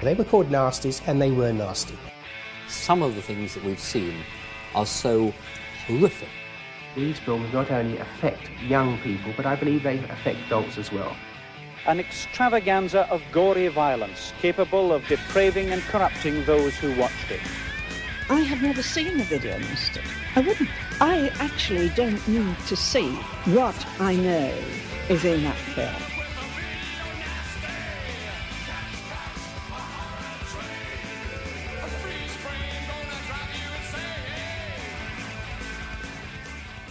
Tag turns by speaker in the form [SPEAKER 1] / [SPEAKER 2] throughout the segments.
[SPEAKER 1] They were called nasties, and they were nasty.
[SPEAKER 2] Some of the things that we've seen are so horrific.
[SPEAKER 3] These films not only affect young people, but I believe they affect adults as well.
[SPEAKER 4] An extravaganza of gory violence capable of depraving and corrupting those who watched it.
[SPEAKER 5] I have never seen a video nasty. I wouldn't. I actually don't need to see what I know is in that film.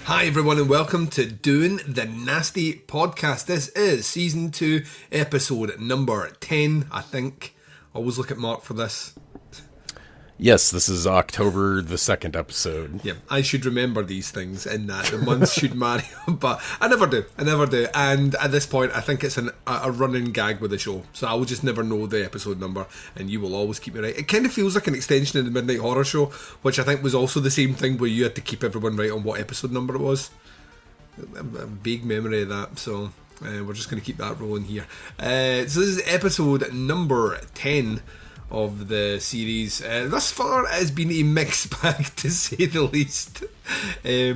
[SPEAKER 6] Hi everyone and welcome to Doing the Nasty Podcast. This is Season 2, Episode number 10, I think. Always look at Mark for this.
[SPEAKER 7] Yes, this is October the 2nd episode.
[SPEAKER 6] Yeah, I should remember these things in that the months should marry, but I never do. And at this point, I think it's a running gag with the show, so I will just never know the episode number, and you will always keep me right. It kind of feels like an extension of the Midnight Horror Show, which I think was also the same thing where you had to keep everyone right on what episode number it was. A vague memory of that, so we're just going to keep that rolling here. So this is episode number 10 of the series. Thus far it has been a mixed bag to say the least. A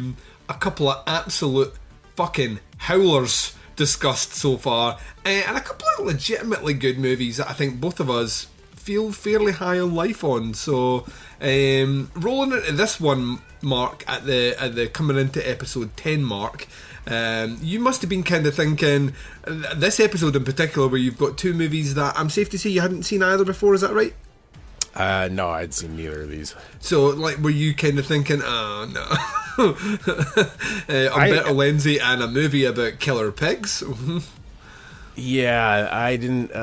[SPEAKER 6] couple of absolute fucking howlers discussed so far, and a couple of legitimately good movies that I think both of us feel fairly high on life on. So rolling into this one, Mark, at the coming into episode 10 mark, you must have been kind of thinking, this episode in particular, where you've got two movies that I'm safe to say you hadn't seen either before, is that right?
[SPEAKER 7] No, I'd seen neither of these.
[SPEAKER 6] So, like, were you kind of thinking, oh, no. Umberto Lenzi and a movie about killer pigs?
[SPEAKER 7] Yeah, I didn't,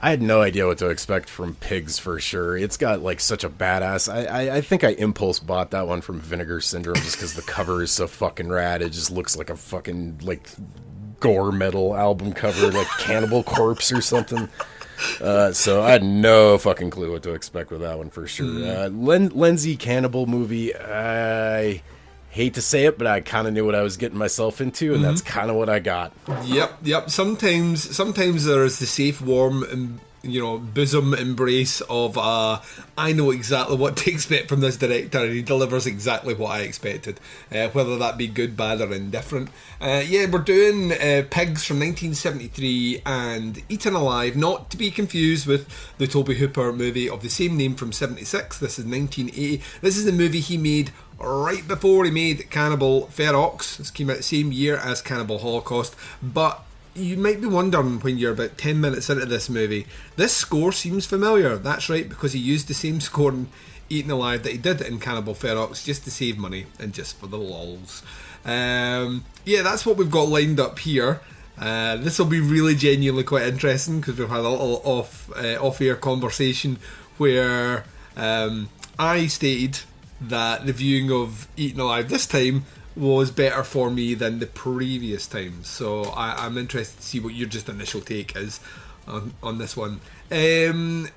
[SPEAKER 7] I had no idea what to expect from Pigs for sure. It's got like such a badass. I think I impulse bought that one from Vinegar Syndrome just because the cover is so fucking rad. It just looks like a fucking like gore metal album cover, like Cannibal Corpse or something. So I had no fucking clue what to expect with that one for sure. Lenzi Cannibal movie. I hate to say it, but I kind of knew what I was getting myself into, and that's kind of what I got. Yep.
[SPEAKER 6] Sometimes there is the safe, warm, bosom embrace of I know exactly what to expect from this director, and he delivers exactly what I expected, whether that be good, bad, or indifferent. We're doing Pigs from 1973 and Eaten Alive, not to be confused with the Tobe Hooper movie of the same name from 76. This is 1980. This is the movie he made right before he made Cannibal Ferox. This came out the same year as Cannibal Holocaust. But you might be wondering when you're about 10 minutes into this movie, this score seems familiar. That's right, because he used the same score in Eaten Alive that he did in Cannibal Ferox just to save money and just for the lols. That's what we've got lined up here. This will be really genuinely quite interesting because we've had a little off-air conversation where I stated that the viewing of Eaten Alive this time was better for me than the previous time. So I'm interested to see what your just initial take is on this one. This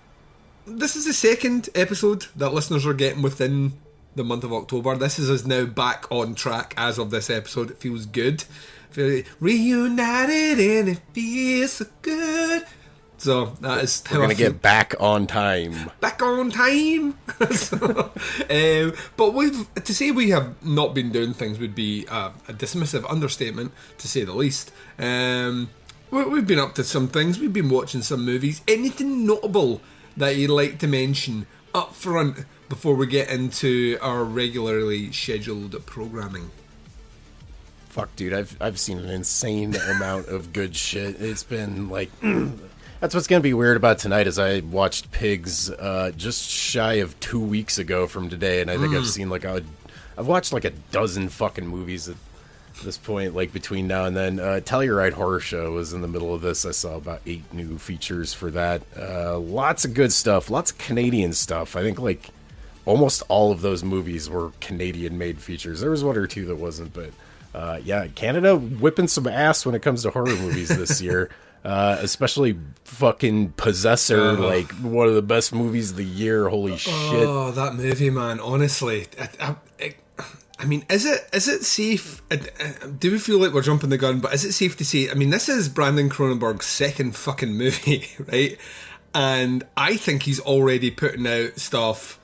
[SPEAKER 6] is the second episode that listeners are getting within the month of October. This is us now back on track as of this episode. It feels good. Reunited and it feels so good. So that is how
[SPEAKER 7] we're going to get back on time.
[SPEAKER 6] Back on time. But to say we have not been doing things would be a dismissive understatement, to say the least. We've been up to some things. We've been watching some movies. Anything notable that you'd like to mention up front before we get into our regularly scheduled programming?
[SPEAKER 7] Fuck, dude, I've seen an insane amount of good shit. It's been like... That's what's going to be weird about tonight is I watched Pigs just shy of 2 weeks ago from today, and I think I've seen I've watched like a dozen fucking movies at this point, like between now and then. Telluride Horror Show was in the middle of this. I saw about 8 new features for that. Lots of good stuff, lots of Canadian stuff. I think like almost all of those movies were Canadian-made features. There was one or two that wasn't, but Canada whipping some ass when it comes to horror movies this year. Especially fucking Possessor, like one of the best movies of the year. Holy shit!
[SPEAKER 6] Oh, that movie, man! Honestly, I mean, is it safe? Do we feel like we're jumping the gun? But is it safe to say? I mean, this is Brandon Cronenberg's second fucking movie, right? And I think he's already putting out stuff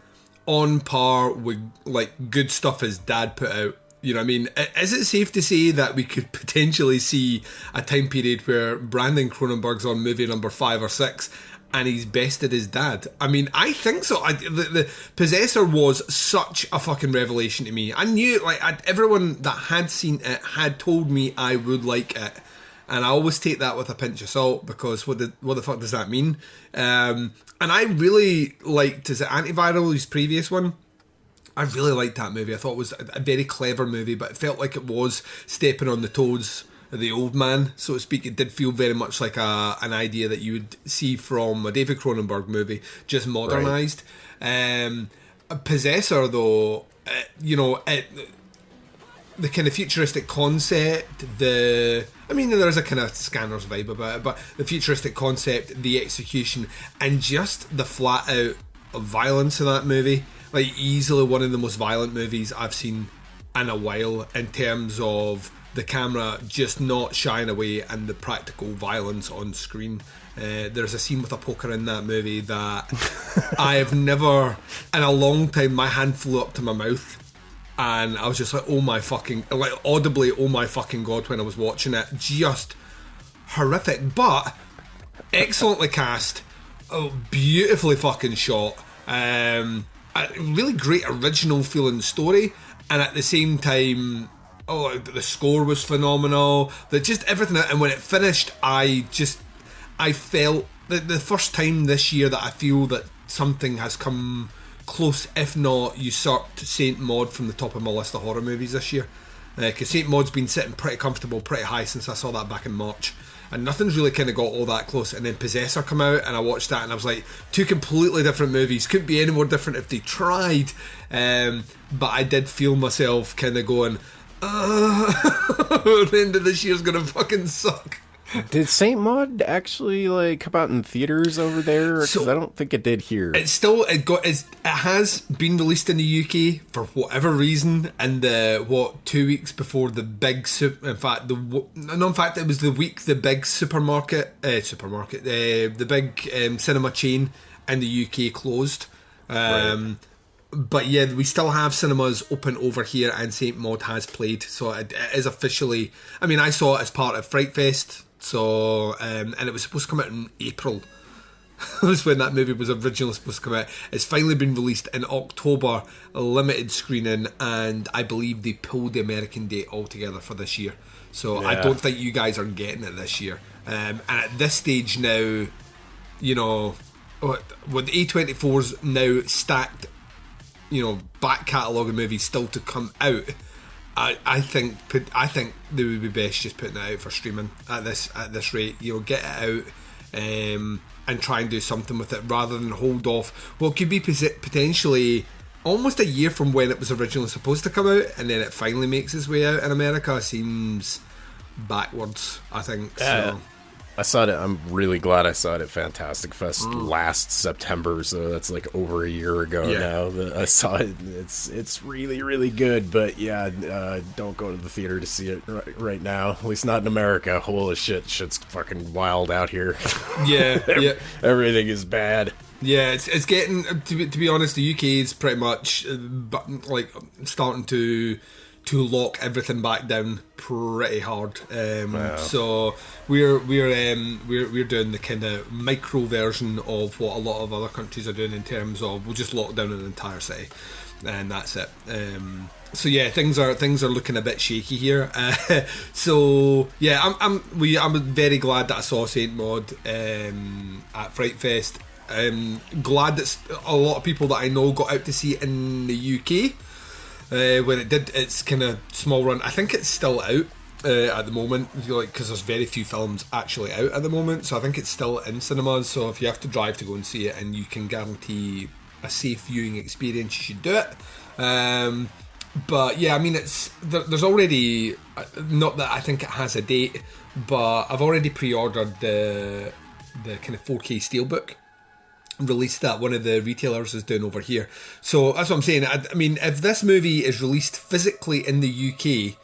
[SPEAKER 6] on par with like good stuff his dad put out. You know what I mean? Is it safe to say that we could potentially see a time period where Brandon Cronenberg's on movie number 5 or 6 and he's bested his dad? I mean, I think so. The Possessor was such a fucking revelation to me. I knew, like, everyone that had seen it had told me I would like it. And I always take that with a pinch of salt, because what the fuck does that mean? And I really liked, is it Antiviral, his previous one? I really liked that movie. I thought it was a very clever movie, but it felt like it was stepping on the toes of the old man, so to speak. It did feel very much like an idea that you would see from a David Cronenberg movie, just modernised. Right. Possessor, though, the kind of futuristic concept, I mean, there's a kind of Scanners vibe about it, but the futuristic concept, the execution, and just the flat-out violence in that movie. Like, easily one of the most violent movies I've seen in a while, in terms of the camera just not shying away and the practical violence on screen. There's a scene with a poker in that movie that I have never, in a long time, my hand flew up to my mouth. And I was just like, audibly, oh my fucking God, when I was watching it. Just horrific, but excellently cast, beautifully fucking shot, a really great original feeling story, and at the same time, the score was phenomenal. Just everything, and when it finished, I felt the first time this year that I feel that something has come close, if not usurped, Saint Maud from the top of my list of horror movies this year. Because Saint Maud's been sitting pretty comfortable, pretty high since I saw that back in March, and nothing's really kind of got all that close. And then Possessor come out, and I watched that, and I was like, two completely different movies. Couldn't be any more different if they tried. But I did feel myself kind of going, the end of this year's gonna fucking suck.
[SPEAKER 7] Did Saint Maud actually come out in theaters over there? Because I don't think it did here.
[SPEAKER 6] It has been released in the UK for whatever reason, and 2 weeks before the big it was the week the big the big cinema chain in the UK closed. Right. But yeah, we still have cinemas open over here, and Saint Maud has played, so it is officially. I mean, I saw it as part of Fright Fest. So, and it was supposed to come out in April. That was when that movie was originally supposed to come out. It's finally been released in October, a limited screening, and I believe they pulled the American date altogether for this year. So I don't think you guys are getting it this year. And at this stage now, with A24's now stacked, back catalogue of movies still to come out, I think they would be best just putting it out for streaming at this rate. Get it out and try and do something with it, rather than hold off what could be potentially almost a year from when it was originally supposed to come out, and then it finally makes its way out in America. Seems backwards, I think.
[SPEAKER 7] Yeah.
[SPEAKER 6] So.
[SPEAKER 7] I saw it. I'm really glad I saw it at Fantastic Fest last September, so that's over a year ago now that I saw it. It's really, really good, but don't go to the theater to see it right now, at least not in America. Holy shit's fucking wild out here. Yeah. Everything is bad.
[SPEAKER 6] Yeah, it's getting, to be honest, the UK is pretty much starting to lock everything back down pretty hard. Wow. So we're doing the kind of micro version of what a lot of other countries are doing, in terms of we'll just lock down an entire city, and that's it. So yeah, things are looking a bit shaky here. So yeah, I'm very glad that I saw Saint Maud at Fright Fest. Glad that a lot of people that I know got out to see it in the UK. When it did its kind of small run. I think it's still out at the moment, because there's very few films actually out at the moment, so I think it's still in cinemas. So if you have to drive to go and see it and you can guarantee a safe viewing experience, you should do it. But yeah, I mean, there's already, not that I think it has a date, but I've already pre-ordered the kind of 4K Steelbook release that one of the retailers is doing over here. So that's what I'm saying. I mean, if this movie is released physically in the UK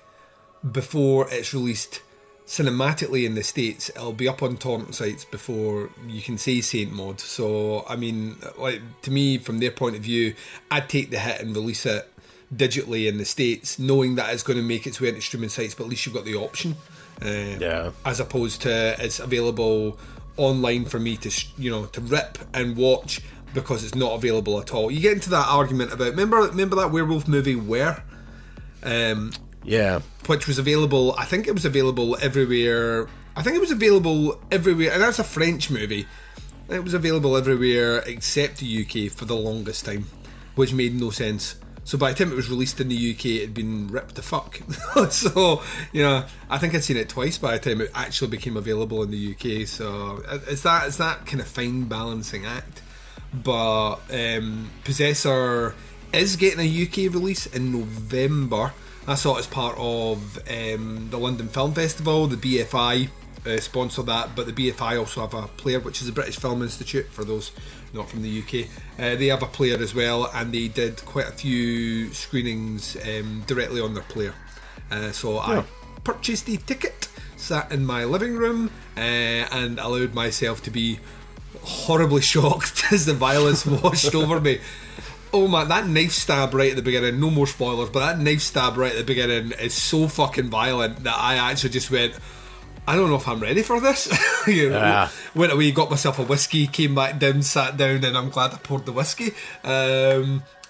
[SPEAKER 6] before it's released cinematically in the States, it'll be up on torrent sites before you can say Saint Maud. So I mean, like, to me, from their point of view, I'd take the hit and release it digitally in the States, knowing that it's going to make its way into streaming sites, but at least you've got the option, as opposed to it's available online for me to to rip and watch because it's not available at all. You get into that argument about remember that werewolf movie Where? Which was available, I think it was available everywhere. And that's a French movie. It was available everywhere except the UK for the longest time, which made no sense. So by the time it was released in the UK, it had been ripped to fuck. So, I think I'd seen it twice by the time it actually became available in the UK. So it's that kind of fine balancing act. But Possessor is getting a UK release in November. I saw it as part of the London Film Festival. The BFI sponsor that, but the BFI also have a player, which is the British Film Institute, for those not from the UK. They have a player as well, and they did quite a few screenings directly on their player. So I purchased a ticket, sat in my living room, and allowed myself to be horribly shocked as the violence washed over me. Oh man, that knife stab right at the beginning, no more spoilers, but that knife stab right at the beginning is so fucking violent that I actually just went, I don't know if I'm ready for this. Went away, got myself a whiskey, came back down, sat down, and I'm glad I poured the whiskey.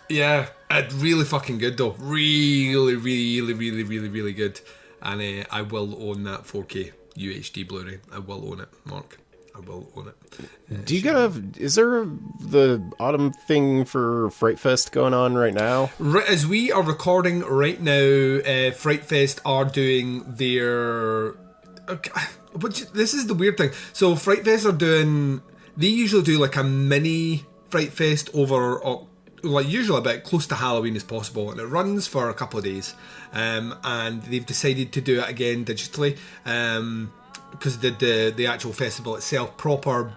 [SPEAKER 6] It's really fucking good though. Really, really, really, really, really good. And I will own that 4K UHD Blu-ray. I will own it, Mark. I will own it.
[SPEAKER 7] Do you is there the autumn thing for Fright Fest going on right now?
[SPEAKER 6] Right, as we are recording right now, Fright Fest are doing their... this is the weird thing. So Fright Fest they usually do like a mini Fright Fest over, like usually about close to Halloween as possible, and it runs for a couple of days. And they've decided to do it again digitally. Because they did the actual festival itself proper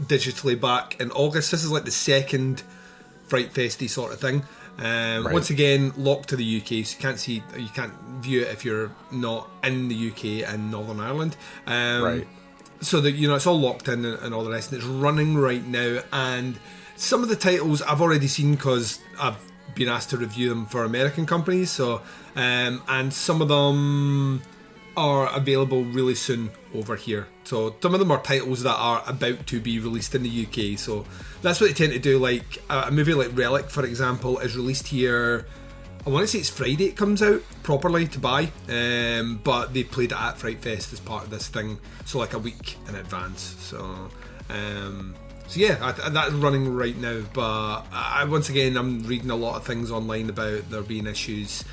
[SPEAKER 6] digitally back in August. This is like the second Fright Festy sort of thing. Once again, locked to the UK, so you can't view it if you're not in the UK and Northern Ireland. So that it's all locked in and all the rest, and it's running right now. And some of the titles I've already seen because I've been asked to review them for American companies. So and some of them are available really soon over here. So some of them are titles that are about to be released in the UK. So that's what they tend to do. Like a movie like Relic, for example, is released here. I want to say it's Friday it comes out properly to buy, but they played it at Fright Fest as part of this thing, so like a week in advance. So that's running right now. But once again, I'm reading a lot of things online about there being issues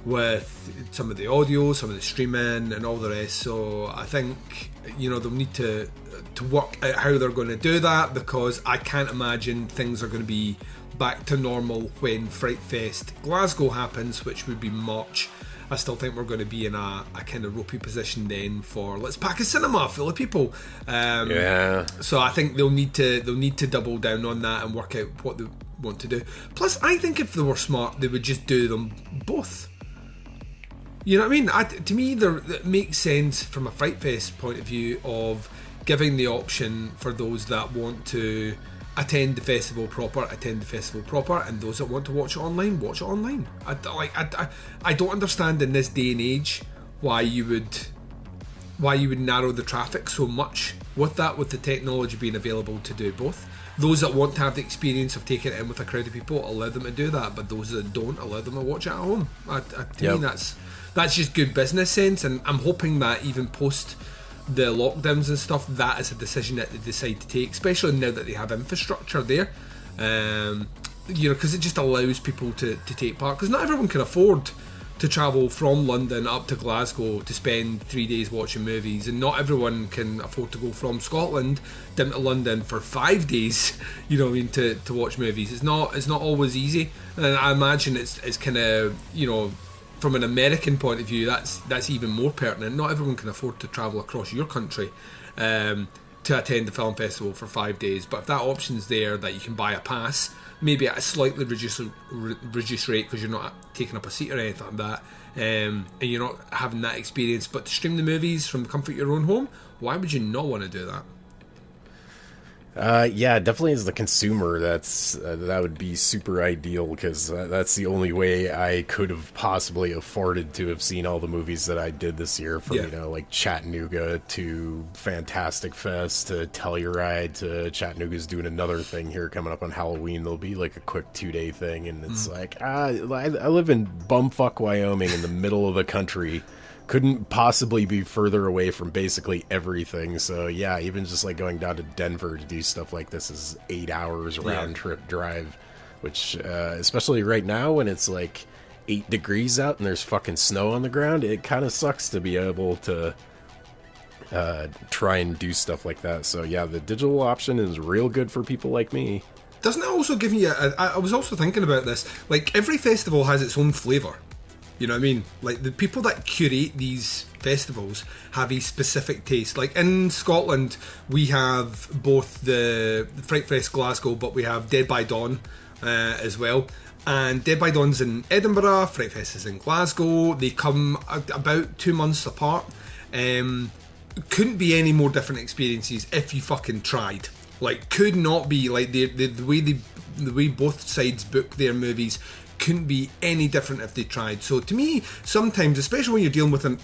[SPEAKER 6] with some of the audio, some of the streaming and all the rest. So I think they'll need to work out how they're going to do that, because I can't imagine things are going to be back to normal when Fright Fest Glasgow happens, which would be March. I still think we're going to be in a kind of ropey position then for let's pack a cinema full of people. So I think they'll need to double down on that and work out what they want to do. Plus, I think if they were smart, they would just do them both. You know what I mean? To me, it makes sense from a Fright Fest point of view of giving the option for those that want to attend the festival proper, and those that want to watch it online. I don't understand in this day and age why you would narrow the traffic so much with the technology being available to do both. Those that want to have the experience of taking it in with a crowd of people, allow them to do that, but those that don't, allow them to watch it at home. To me, that's just good business sense, and I'm hoping that even post the lockdowns and stuff, that is a decision that they decide to take, especially now that they have infrastructure there, because it just allows people to take part, because not everyone can afford to travel from London up to Glasgow to spend 3 days watching movies, and not everyone can afford to go from Scotland down to London for 5 days, to watch movies. It's not always easy, and I imagine it's kind of, from an American point of view, that's even more pertinent. Not everyone can afford to travel across your country. to attend the film festival for 5 days. But if that option's there, that you can buy a pass, maybe at a slightly reduced rate because you're not taking up a seat or anything like that, and you're not having that experience, but to stream the movies from the comfort of your own home, why would you not want to do that?
[SPEAKER 7] Yeah, definitely as the consumer, that would be super ideal, because that's the only way I could have possibly afforded to have seen all the movies that I did this year, from like Chattanooga to Fantastic Fest to Telluride to Chattanooga's doing another thing here coming up on Halloween. There'll be like a quick 2-day thing, and it's like I live in bumfuck Wyoming in the middle of the country. Couldn't possibly be further away from basically everything. So yeah, even just like going down to Denver to do stuff like this is 8 hours round trip drive, which especially right now when it's like 8 degrees out and there's fucking snow on the ground, it kind of sucks to be able to try and do stuff like that. So yeah, the digital option is real good for people like me.
[SPEAKER 6] Doesn't it also give you I was also thinking about this, like every festival has its own flavour. You know what I mean? Like, the people that curate these festivals have a specific taste. Like, in Scotland, we have both the Fright Fest Glasgow, but we have Dead by Dawn as well. And Dead by Dawn's in Edinburgh, Fright Fest is in Glasgow. They come about 2 months apart. Couldn't be any more different experiences if you fucking tried. Like, could not be. Like, the way both sides book their movies couldn't be any different if they tried. So to me, sometimes, especially when you're dealing with a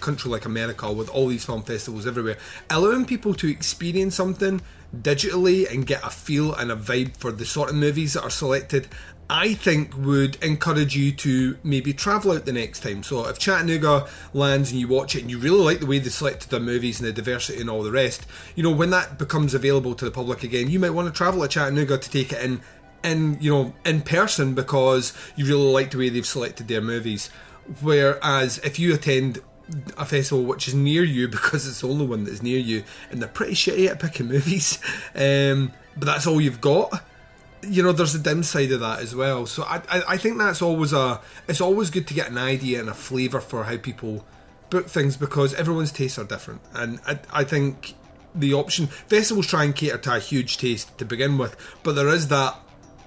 [SPEAKER 6] country like America with all these film festivals everywhere, allowing people to experience something digitally and get a feel and a vibe for the sort of movies that are selected, I think would encourage you to maybe travel out the next time. So if Chattanooga lands and you watch it and you really like the way they selected their movies and the diversity and all the rest, you know, when that becomes available to the public again, you might want to travel to Chattanooga to take it in person, because you really like the way they've selected their movies. Whereas if you attend a festival which is near you, because it's the only one that's near you, and they're pretty shitty at picking movies, but that's all you've got, you know, there's a downside of that as well. So I think that's always it's always good to get an idea and a flavour for how people book things, because everyone's tastes are different. And I think the option, festivals try and cater to a huge taste to begin with, but there is that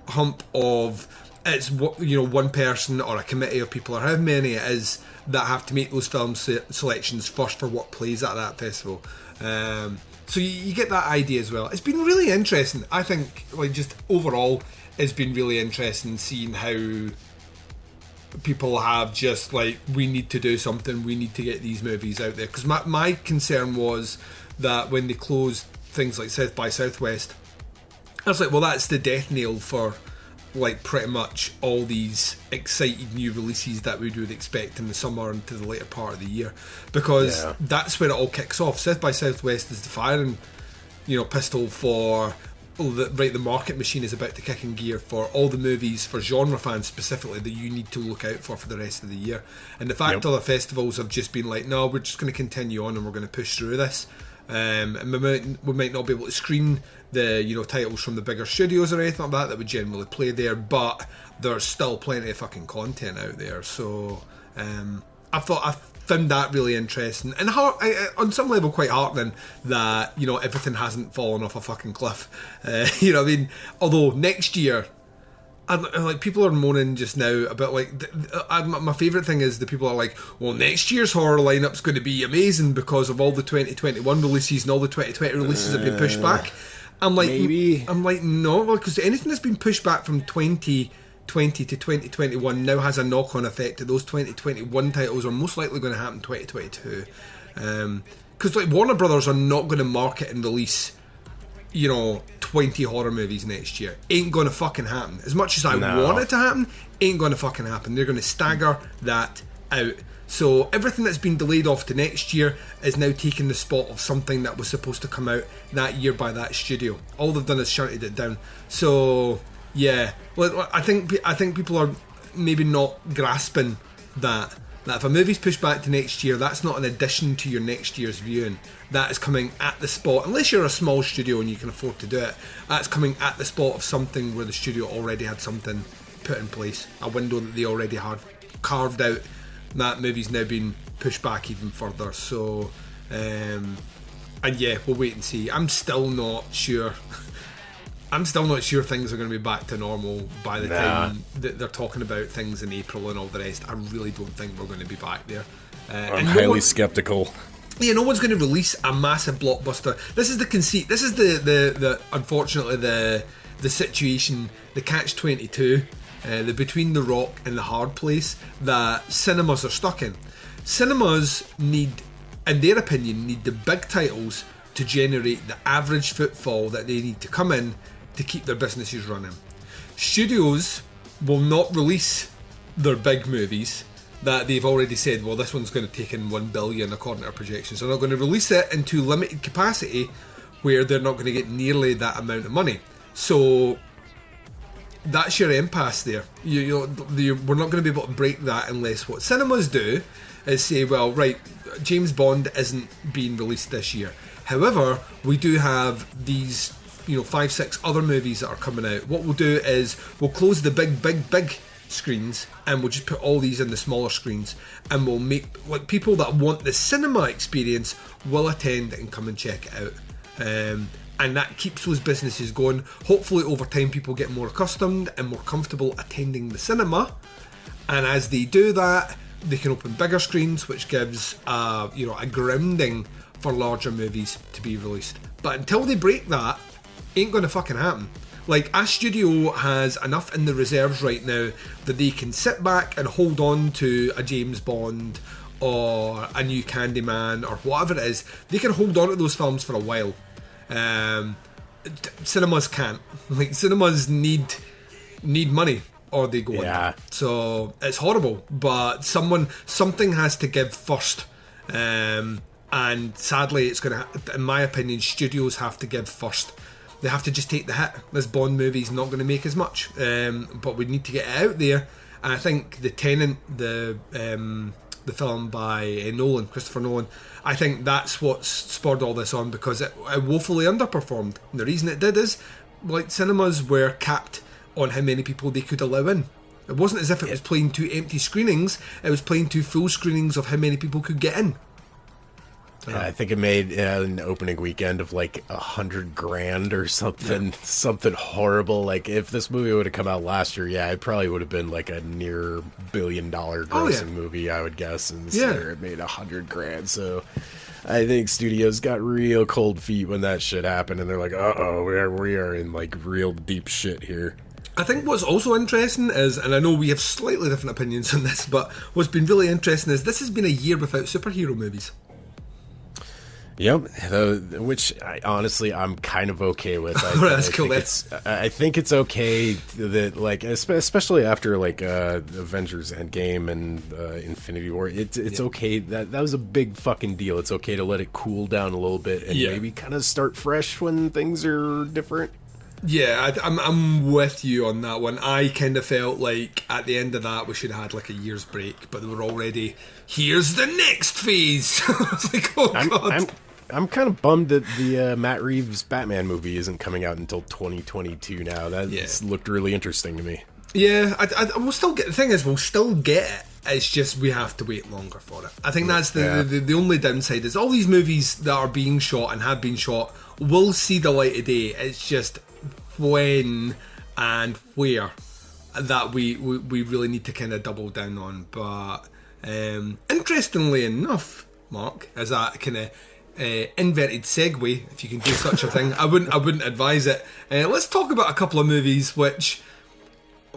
[SPEAKER 6] hump of it's, you know, one person or a committee of people or how many it is that have to make those film selections first for what plays at that festival. So you get that idea as well. It's been really interesting. I think, like, just overall, it's been really interesting seeing how people have just like, we need to do something, we need to get these movies out there. Because my concern was that when they closed things like South by Southwest, I was like, well, that's the death knell for like pretty much all these exciting new releases that we would expect in the summer and to the later part of the year, because that's where it all kicks off. South by Southwest is the firing, you know, pistol for the market machine is about to kick in gear for all the movies for genre fans specifically that you need to look out for the rest of the year. And the fact other festivals have just been like, no, we're just going to continue on and we're going to push through this. And we might not be able to screen the, you know, titles from the bigger studios or anything like that would generally play there, but there's still plenty of fucking content out there. So I found that really interesting and on some level quite heartening that, you know, everything hasn't fallen off a fucking cliff. You know what I mean? Although next year, and like, people are moaning just now about like my favourite thing is the people are like, well, next year's horror lineup's going to be amazing because of all the 2021 releases and all the 2020 releases have been pushed back. I'm like, maybe. I'm like, no, because anything that's been pushed back from 2020 to 2021 now has a knock-on effect. Those 2021 titles are most likely going to happen in 2022, because like Warner Brothers are not going to market and release, you know, 20 horror movies next year. Ain't gonna fucking happen. As much as I want it to happen, ain't gonna fucking happen. They're gonna stagger that out. So everything that's been delayed off to next year is now taking the spot of something that was supposed to come out that year by that studio. All they've done is shunted it down. So yeah, well, I think people are maybe not grasping that if a movie's pushed back to next year, that's not an addition to your next year's viewing. That is coming at the spot, unless you're a small studio and you can afford to do it, that's coming at the spot of something where the studio already had something put in place, a window that they already had carved out. That movie's now been pushed back even further. So yeah, we'll wait and see. I'm still not sure. I'm still not sure things are going to be back to normal by the time that they're talking about things in April and all the rest. I really don't think we're going to be back there.
[SPEAKER 7] I'm highly skeptical.
[SPEAKER 6] Yeah, no one's going to release a massive blockbuster. This is the conceit. This is the unfortunately the situation, the catch-22, the between the rock and the hard place that cinemas are stuck in. Cinemas need, in their opinion, need the big titles to generate the average footfall that they need to come in to keep their businesses running. Studios will not release their big movies that they've already said, well, this one's going to take in 1 billion according to our projections. They're not going to release it into limited capacity where they're not going to get nearly that amount of money. So that's your impasse there. We're not going to be able to break that unless what cinemas do is say, well, right, James Bond isn't being released this year. However, we do have these 5-6 other movies that are coming out. What we'll do is we'll close the big screens and we'll just put all these in the smaller screens, and we'll make, like, people that want the cinema experience will attend and come and check it out. And that keeps those businesses going. Hopefully over time people get more accustomed and more comfortable attending the cinema, and as they do that, they can open bigger screens, which gives a grounding for larger movies to be released. But until they break that, ain't gonna fucking happen. Like, a studio has enough in the reserves right now that they can sit back and hold on to a James Bond or a new Candyman or whatever it is. They can hold on to those films for a while. Cinemas can't. Like, cinemas need money or they go under. So it's horrible, but something has to give first. And sadly, it's gonna, in my opinion, studios have to give first. They have to just take the hit. This Bond movie's not going to make as much, but we need to get it out there. And I think The Tenant, the film by Christopher Nolan, I think that's what's spurred all this on, because it woefully underperformed. And the reason it did is, like, cinemas were capped on how many people they could allow in. It wasn't as if it was playing 2 empty screenings, it was playing 2 full screenings of how many people could get in.
[SPEAKER 7] Yeah, I think it made an opening weekend of like $100,000 or something, something horrible. Like, if this movie would have come out last year, it probably would have been like a near $1 billion grossing movie, I would guess. And it made $100,000. So I think studios got real cold feet when that shit happened, and they're like, we are in like real deep shit here.
[SPEAKER 6] I think what's also interesting is, and I know we have slightly different opinions on this, but what's been really interesting is this has been a year without superhero movies.
[SPEAKER 7] Yep, which I'm kind of okay with.
[SPEAKER 6] That's cool.
[SPEAKER 7] I think it's okay that, like, especially after like Avengers Endgame and Infinity War, it's okay. That was a big fucking deal. It's okay to let it cool down a little bit and maybe kind of start fresh when things are different.
[SPEAKER 6] Yeah, I'm with you on that one. I kind of felt like at the end of that we should have had like a year's break, but they were already, here's the next phase. I was like, oh god.
[SPEAKER 7] I'm kind of bummed that the Matt Reeves Batman movie isn't coming out until 2022 now. That looked really interesting to me.
[SPEAKER 6] Yeah, we'll still get, the thing is, we'll still get it. It's just we have to wait longer for it. I think that's the only downside is all these movies that are being shot and have been shot will see the light of day. It's just when and where that we really need to kind of double down on. But interestingly enough, Mark, as that kind of inverted segue, if you can do such a thing, I wouldn't advise it. Let's talk about a couple of movies which,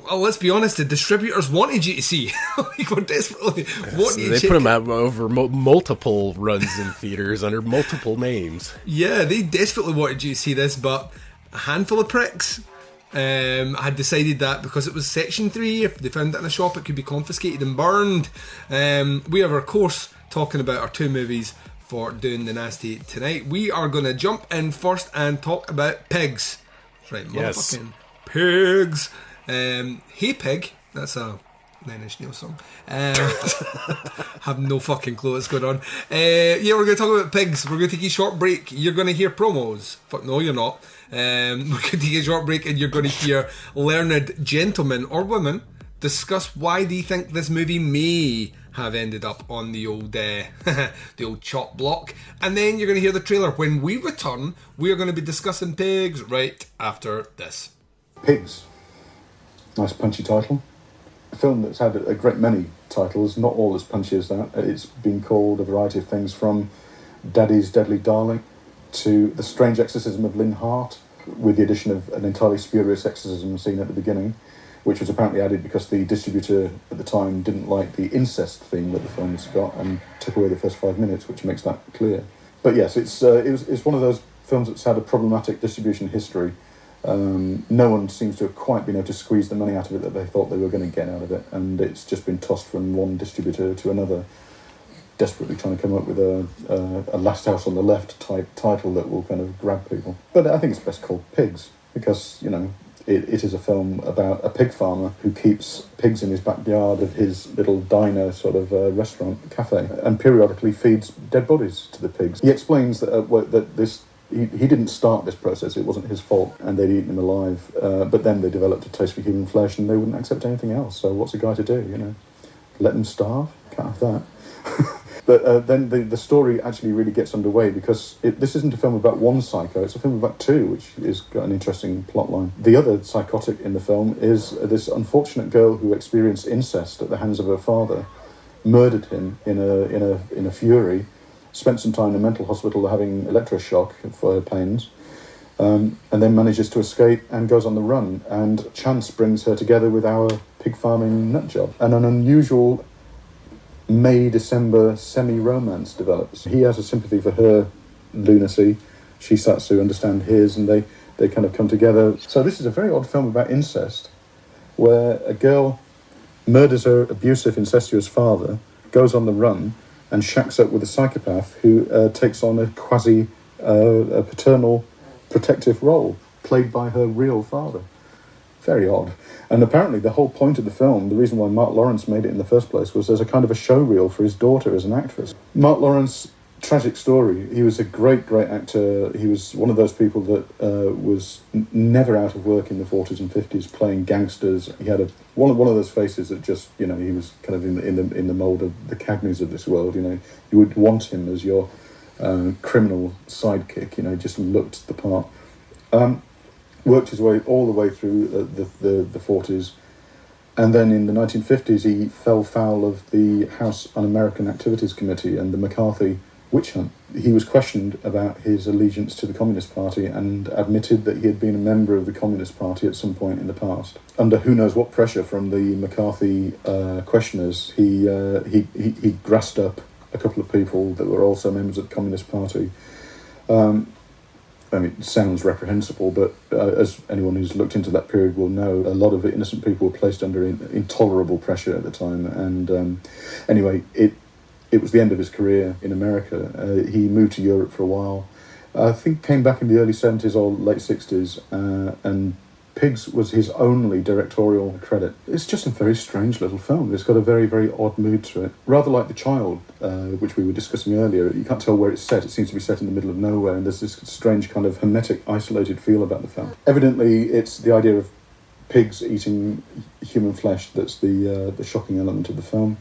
[SPEAKER 6] well, let's be honest, the distributors wanted you to see. Like, we're desperately wanting you to
[SPEAKER 7] They put them out over multiple runs in theaters under multiple names.
[SPEAKER 6] Yeah, they desperately wanted you to see this, but a handful of pricks had decided that because it was Section 3, if they found it in a shop, it could be confiscated and burned. We are, of course, talking about our 2 movies for Doing the Nasty tonight. We are going to jump in first and talk about pigs. Right, motherfucking pigs. Hey Pig, that's a Nine Inch Nails song. Have no fucking clue what's going on. We're going to talk about pigs. We're going to take a short break. You're going to hear promos. Fuck no, you're not. We're going to take a short break and you're going to hear learned gentlemen or women discuss why they think this movie may have ended up on the old the old chop block. And then you're going to hear the trailer. When we return, we are going to be discussing pigs right after this.
[SPEAKER 8] Pigs. Nice punchy title. A film that's had a great many titles, not all as punchy as that. It's been called a variety of things, from Daddy's Deadly Darling to The Strange Exorcism of Lynn Hart, with the addition of an entirely spurious exorcism scene at the beginning, which was apparently added because the distributor at the time didn't like the incest theme that the film's got and took away the first 5 minutes, which makes that clear. But yes, it's one of those films that's had a problematic distribution history. No one seems to have quite been able to squeeze the money out of it that they thought they were going to get out of it, and it's just been tossed from one distributor to another, desperately trying to come up with a Last House on the Left type title that will kind of grab people. But I think it's best called Pigs, because, you know, it is a film about a pig farmer who keeps pigs in his backyard of his little diner sort of restaurant, cafe, and periodically feeds dead bodies to the pigs. He explains that this... He didn't start this process, it wasn't his fault, and they'd eaten him alive, but then they developed a taste for human flesh and they wouldn't accept anything else, so what's a guy to do, you know? Let them starve? Can't have that. But then the story actually really gets underway, because this isn't a film about one psycho, it's a film about two, which has got an interesting plot line. The other psychotic in the film is this unfortunate girl who experienced incest at the hands of her father, murdered him in a fury, spent some time in a mental hospital having electroshock for her pains, and then manages to escape and goes on the run. And chance brings her together with our pig farming nutjob. And an unusual May-December semi-romance develops. He has a sympathy for her lunacy. She starts to understand his, and they kind of come together. So this is a very odd film about incest, where a girl murders her abusive, incestuous father, goes on the run, and shacks up with a psychopath who takes on a quasi-paternal protective role, played by her real father. Very odd. And apparently the whole point of the film, the reason why Mark Lawrence made it in the first place, was as a kind of a showreel for his daughter as an actress. Mark Lawrence, tragic story. He was a great, great actor. He was one of those people that was never out of work in the 40s and 50s, playing gangsters. He had one of those faces that just, you know, he was kind of in the mould of the Cagneys of this world. You know, you would want him as your criminal sidekick. You know, just looked the part. Worked his way all the way through the 40s. And then in the 1950s, he fell foul of the House Un-American Activities Committee and the McCarthy witch hunt. He was questioned about his allegiance to the Communist Party and admitted that he had been a member of the Communist Party at some point in the past. Under who knows what pressure from the McCarthy questioners, he grassed up a couple of people that were also members of the Communist Party. I mean, it sounds reprehensible, but as anyone who's looked into that period will know, a lot of innocent people were placed under intolerable pressure at the time. And anyway, it was the end of his career in America. He moved to Europe for a while. I think came back in the early 70s or late 60s, and Pigs was his only directorial credit. It's just a very strange little film. It's got a very, very odd mood to it. Rather like The Child, which we were discussing earlier. You can't tell where it's set. It seems to be set in the middle of nowhere, and there's this strange kind of hermetic, isolated feel about the film. Evidently, it's the idea of pigs eating human flesh that's the shocking element of the film.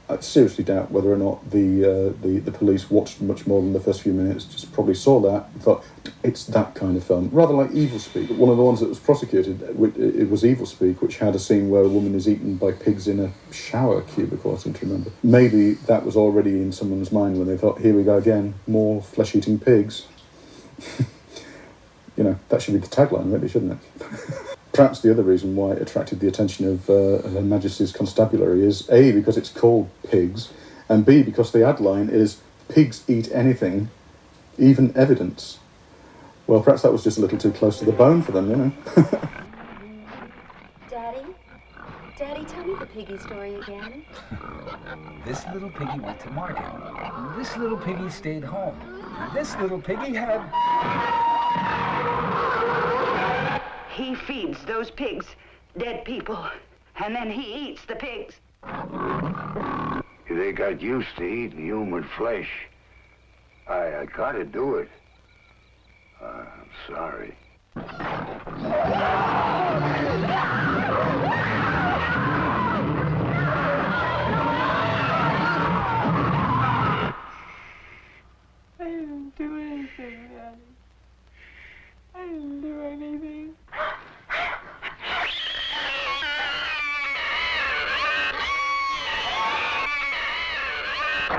[SPEAKER 8] I seriously doubt whether or not the police watched much more than the first few minutes, just probably saw that and thought, it's that kind of film. Rather like Evil Speak. One of the ones that was prosecuted, it was Evil Speak, which had a scene where a woman is eaten by pigs in a shower cubicle, I seem to remember. Maybe that was already in someone's mind when they thought, here we go again, more flesh-eating pigs. You know, that should be the tagline, really, shouldn't it? Perhaps the other reason why it attracted the attention of Her Majesty's Constabulary is A, because it's called Pigs, and B, because the ad line is, pigs eat anything, even evidence. Well, perhaps that was just a little too close to the bone for them, you know.
[SPEAKER 9] Daddy, tell me the piggy story again.
[SPEAKER 10] This little piggy went to market. This little piggy stayed home. This little piggy had...
[SPEAKER 11] He feeds those pigs dead people, and then he eats the pigs.
[SPEAKER 12] They got used to eating human flesh. I gotta do it. I'm sorry.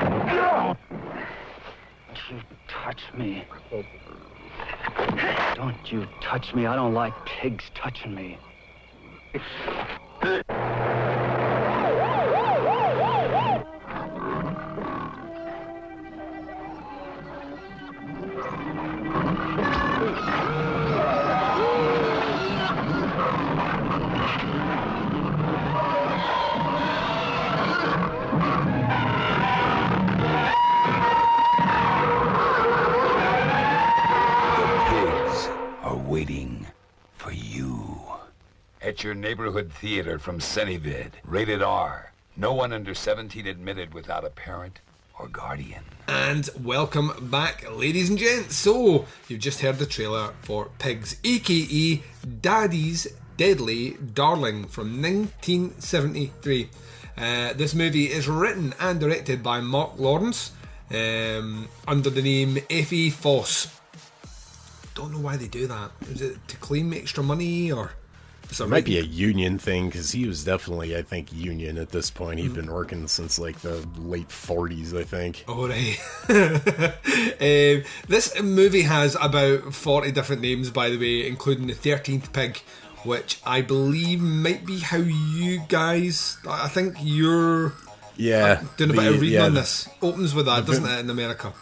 [SPEAKER 10] Don't you touch me. Don't you touch me. I don't like pigs touching me.
[SPEAKER 13] Waiting for you. At your neighborhood theater from Sunnyvid. Rated R. No one under 17 admitted without a parent or guardian.
[SPEAKER 6] And welcome back, ladies and gents. So, you've just heard the trailer for Pigs, aka Daddy's Deadly Darling from 1973. This movie is written and directed by Mark Lawrence under the name F.E. Foss. Don't know why they do that. Is it to claim extra money, or
[SPEAKER 7] it might be a union thing, because he was definitely, I think, union at this point. He'd been working since like the late 40s, I think.
[SPEAKER 6] Oh, right. This movie has about 40 different names, by the way, including the 13th pig, which I believe might be how you guys, I think you're doing a bit of reading on this. Opens with that, doesn't it, in America?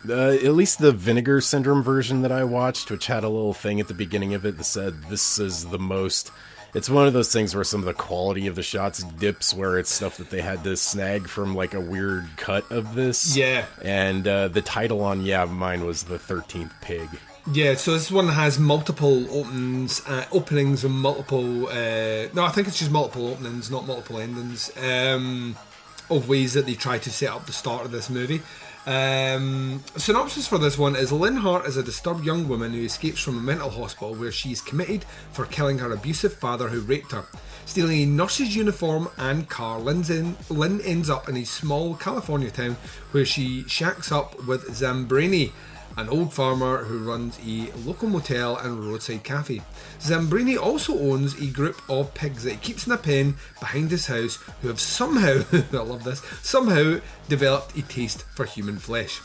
[SPEAKER 7] At least the Vinegar Syndrome version that I watched, which had a little thing at the beginning of it that said, this is the most... It's one of those things where some of the quality of the shots dips, where it's stuff that they had to snag from like a weird cut of this.
[SPEAKER 6] Yeah.
[SPEAKER 7] And the title on, mine was The 13th Pig.
[SPEAKER 6] Yeah, so this one has multiple openings and multiple... no, I think it's just multiple openings, not multiple endings, of ways that they try to set up the start of this movie. Synopsis for this one is: Lynn Hart is a disturbed young woman who escapes from a mental hospital where she is committed for killing her abusive father who raped her. Stealing a nurse's uniform and car, Lynn ends up in a small California town where she shacks up with Zambrini, an old farmer who runs a local motel and roadside cafe. Zambrini also owns a group of pigs that he keeps in a pen behind his house who have somehow, I love this, somehow developed a taste for human flesh.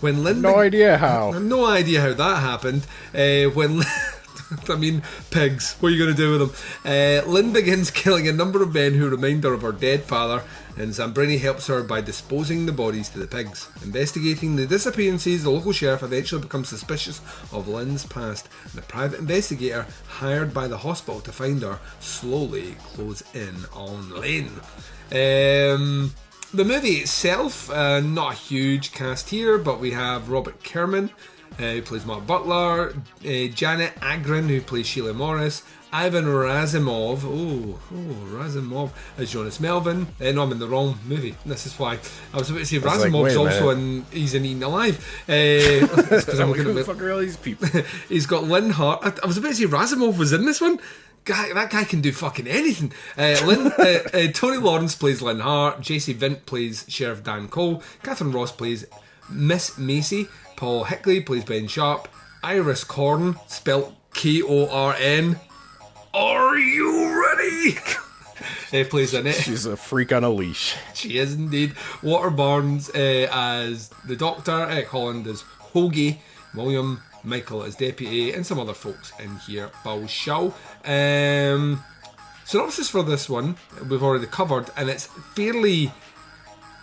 [SPEAKER 6] When Lynn
[SPEAKER 7] no idea how
[SPEAKER 6] that happened. I mean, pigs. What are you going to do with them? Lynn begins killing a number of men who remind her of her dead father, and Zambrini helps her by disposing the bodies to the pigs. Investigating the disappearances, the local sheriff eventually becomes suspicious of Lynn's past, and a private investigator hired by the hospital to find her slowly close in on Lynn. The movie itself, not a huge cast here, but we have Robert Kerman, who plays Mark Butler, Janet Agron, who plays Sheila Morris, Ivan Razumov, Razumov as Jonas Melvin. No, I'm in the wrong movie. This is why I was about to say Razumov's also in. He's in Eaten Alive. Because I'm looking at
[SPEAKER 7] fuck are all these people.
[SPEAKER 6] He's got Lynn Hart. I was about to say Razumov was in this one. That guy can do fucking anything. Tony Lawrence plays Lynn Hart. J.C. Vint plays Sheriff Dan Cole. Catherine Ross plays Miss Macy. Paul Hickley plays Ben Sharp. Iris Korn, spelt Korn. Are you ready? Plays Annette.
[SPEAKER 7] She's a freak on a leash.
[SPEAKER 6] She is indeed. Walter Barnes as the Doctor. Eric Holland as Hoagie. William Michael as Deputy. And some other folks in here. Bao Shao. Synopsis for this one we've already covered, and it's fairly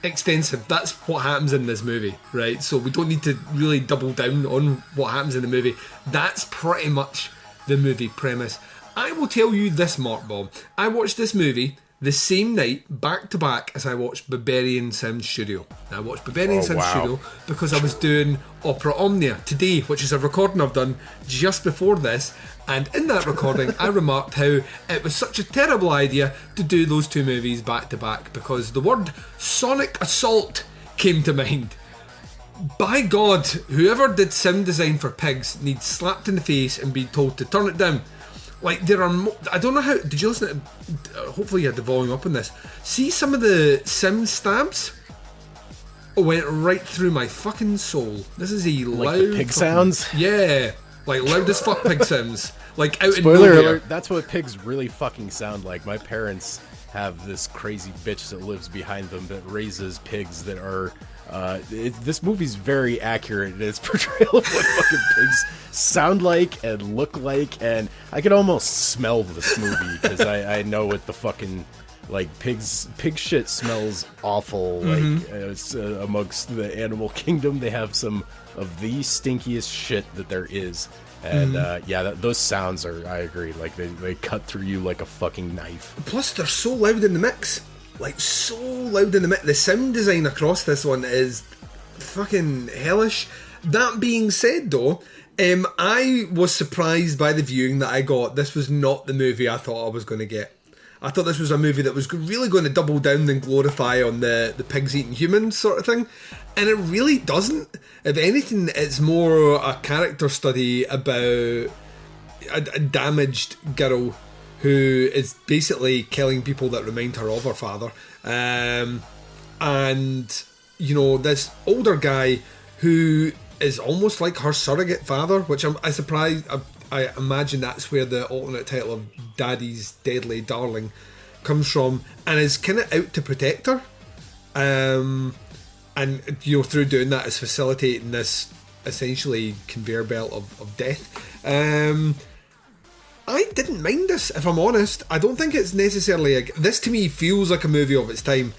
[SPEAKER 6] extensive. That's what happens in this movie, right? So we don't need to really double down on what happens in the movie. That's pretty much the movie premise. I will tell you this, Mark Bob. I watched this movie the same night, back to back, as I watched Barbarian Sound Studio. I watched Barbarian Sound Studio because I was doing Opera Omnia today, which is a recording I've done just before this. And in that recording, I remarked how it was such a terrible idea to do those two movies back to back because the word Sonic Assault came to mind. By God, whoever did sound design for pigs needs slapped in the face and be told to turn it down. Like, there are... I don't know how... Did you listen to... hopefully you had the volume up on this. See some of the sim stabs? Went right through my fucking soul. This is a loud...
[SPEAKER 7] Like the pig sounds?
[SPEAKER 6] Yeah. Like, loud as fuck pig sounds. Like, out
[SPEAKER 7] Spoiler
[SPEAKER 6] in nowhere.
[SPEAKER 7] alert, that's what pigs really fucking sound like. My parents have this crazy bitch that lives behind them that raises pigs that are This movie's very accurate in its portrayal of what fucking pigs sound like and look like, and I can almost smell this movie because I know what the fucking like pig shit smells awful. Like it's amongst the animal kingdom, they have some of the stinkiest shit that there is. And those sounds are, I agree, like they cut through you like a fucking knife.
[SPEAKER 6] Plus, they're so loud in the mix. Like, so loud in the mix. The sound design across this one is fucking hellish. That being said, though, I was surprised by the viewing that I got. This was not the movie I thought I was going to get. I thought this was a movie that was really going to double down and glorify on the pigs eating humans sort of thing. And it really doesn't. If anything, it's more a character study about a damaged girl who is basically killing people that remind her of her father. And, you know, this older guy who is almost like her surrogate father, which I'm surprised. I imagine that's where the alternate title of Daddy's Deadly Darling comes from, and is kind of out to protect her. And, you know, through doing that is facilitating this essentially conveyor belt of death. I didn't mind this, if I'm honest. I don't think it's necessarily this to me feels like a movie of its time.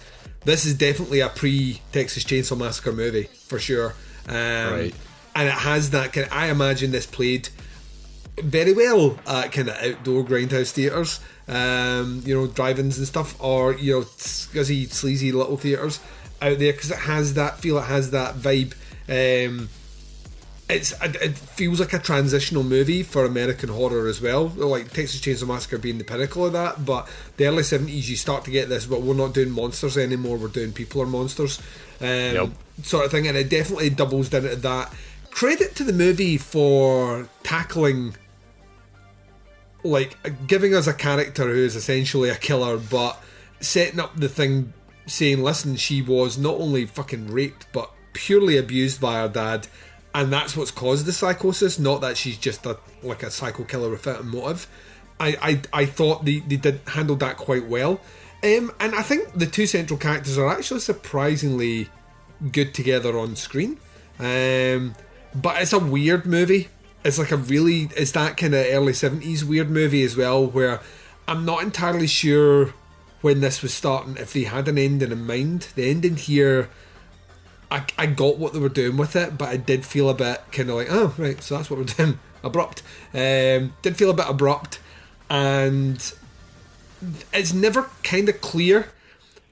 [SPEAKER 6] This is definitely a pre-Texas Chainsaw Massacre movie, for sure. Right. And it has that kind of, I imagine this played very well at kind of outdoor grindhouse theatres, you know, drive-ins and stuff, or, you know, scuzzy, sleazy little theatres out there, because it has that feel, it has that vibe. It feels like a transitional movie for American horror as well, like Texas Chainsaw Massacre being the pinnacle of that. But the early 70s, you start to get this, but we're not doing monsters anymore, we're doing people are monsters, sort of thing. And it definitely doubles down into that. Credit to the movie for tackling, like, giving us a character who is essentially a killer, but setting up the thing saying, listen, she was not only fucking raped, but purely abused by her dad, and that's what's caused the psychosis, not that she's just a psycho killer without a motive. I thought they did handle that quite well. And I think the two central characters are actually surprisingly good together on screen. But it's a weird movie. It's like it's that kind of early 70s weird movie as well, where I'm not entirely sure when this was starting if they had an ending in mind. The ending here, I got what they were doing with it, but I did feel a bit kind of like, oh, right, so that's what we're doing. Abrupt. Did feel a bit abrupt, and it's never kind of clear.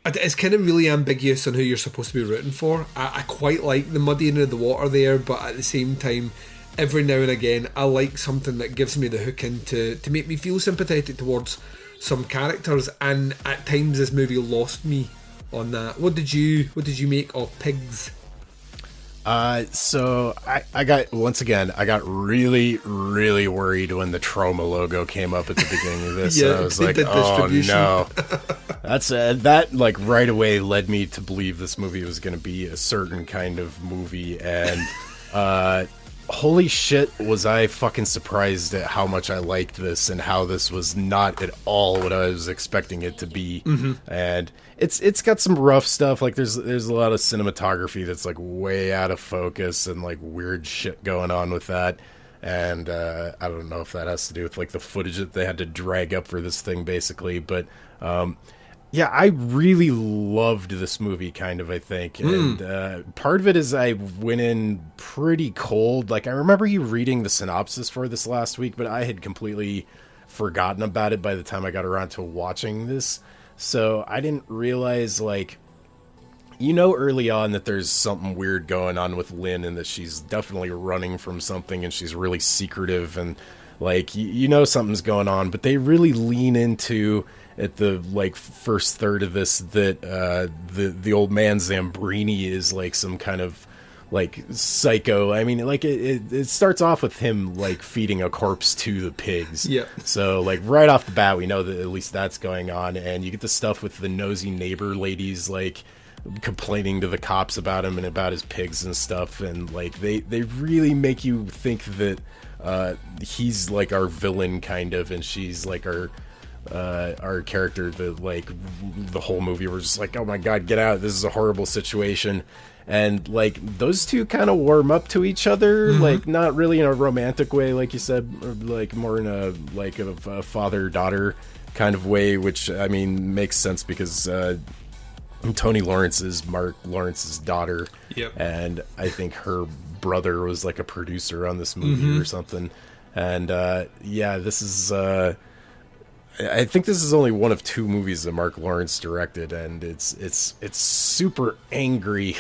[SPEAKER 6] It's kind of really ambiguous on who you're supposed to be rooting for. I quite like the muddying of the water there, but at the same time, every now and again, I like something that gives me the hook in to make me feel sympathetic towards some characters, and at times this movie lost me on that. What did you make of Pigs?
[SPEAKER 7] So I got really, really worried when the Troma logo came up at the beginning of this. I was like, oh no. That's that like right away led me to believe this movie was going to be a certain kind of movie, and holy shit, was I fucking surprised at how much I liked this and how this was not at all what I was expecting it to be. And it's got some rough stuff, like there's a lot of cinematography that's like way out of focus and like weird shit going on with that. And I don't know if that has to do with like the footage that they had to drag up for this thing basically, but yeah, I really loved this movie, kind of, I think. And part of it is I went in pretty cold. Like, I remember you reading the synopsis for this last week, but I had completely forgotten about it by the time I got around to watching this. So I didn't realize, like, you know, early on that there's something weird going on with Lynn and that she's definitely running from something and she's really secretive and, like, you know something's going on. But they really lean into, at the like first third of this, that the old man Zambrini is like some kind of like psycho. I mean, like it starts off with him like feeding a corpse to the pigs. Yeah. So like right off the bat, we know that at least that's going on, and you get the stuff with the nosy neighbor ladies like complaining to the cops about him and about his pigs and stuff, and like they really make you think that he's like our villain kind of, and she's like our our character, the whole movie we're just like, oh my god, get out, this is a horrible situation. And like those two kind of warm up to each other, like not really in a romantic way, like you said, or like more in a like a father-daughter kind of way, which I mean makes sense because Toni Lawrence is Mark Lawrence's daughter.
[SPEAKER 6] Yep.
[SPEAKER 7] And I think her brother was like a producer on this movie or something. And yeah, this is I think this is only one of 2 movies that Mark Lawrence directed, and it's super angry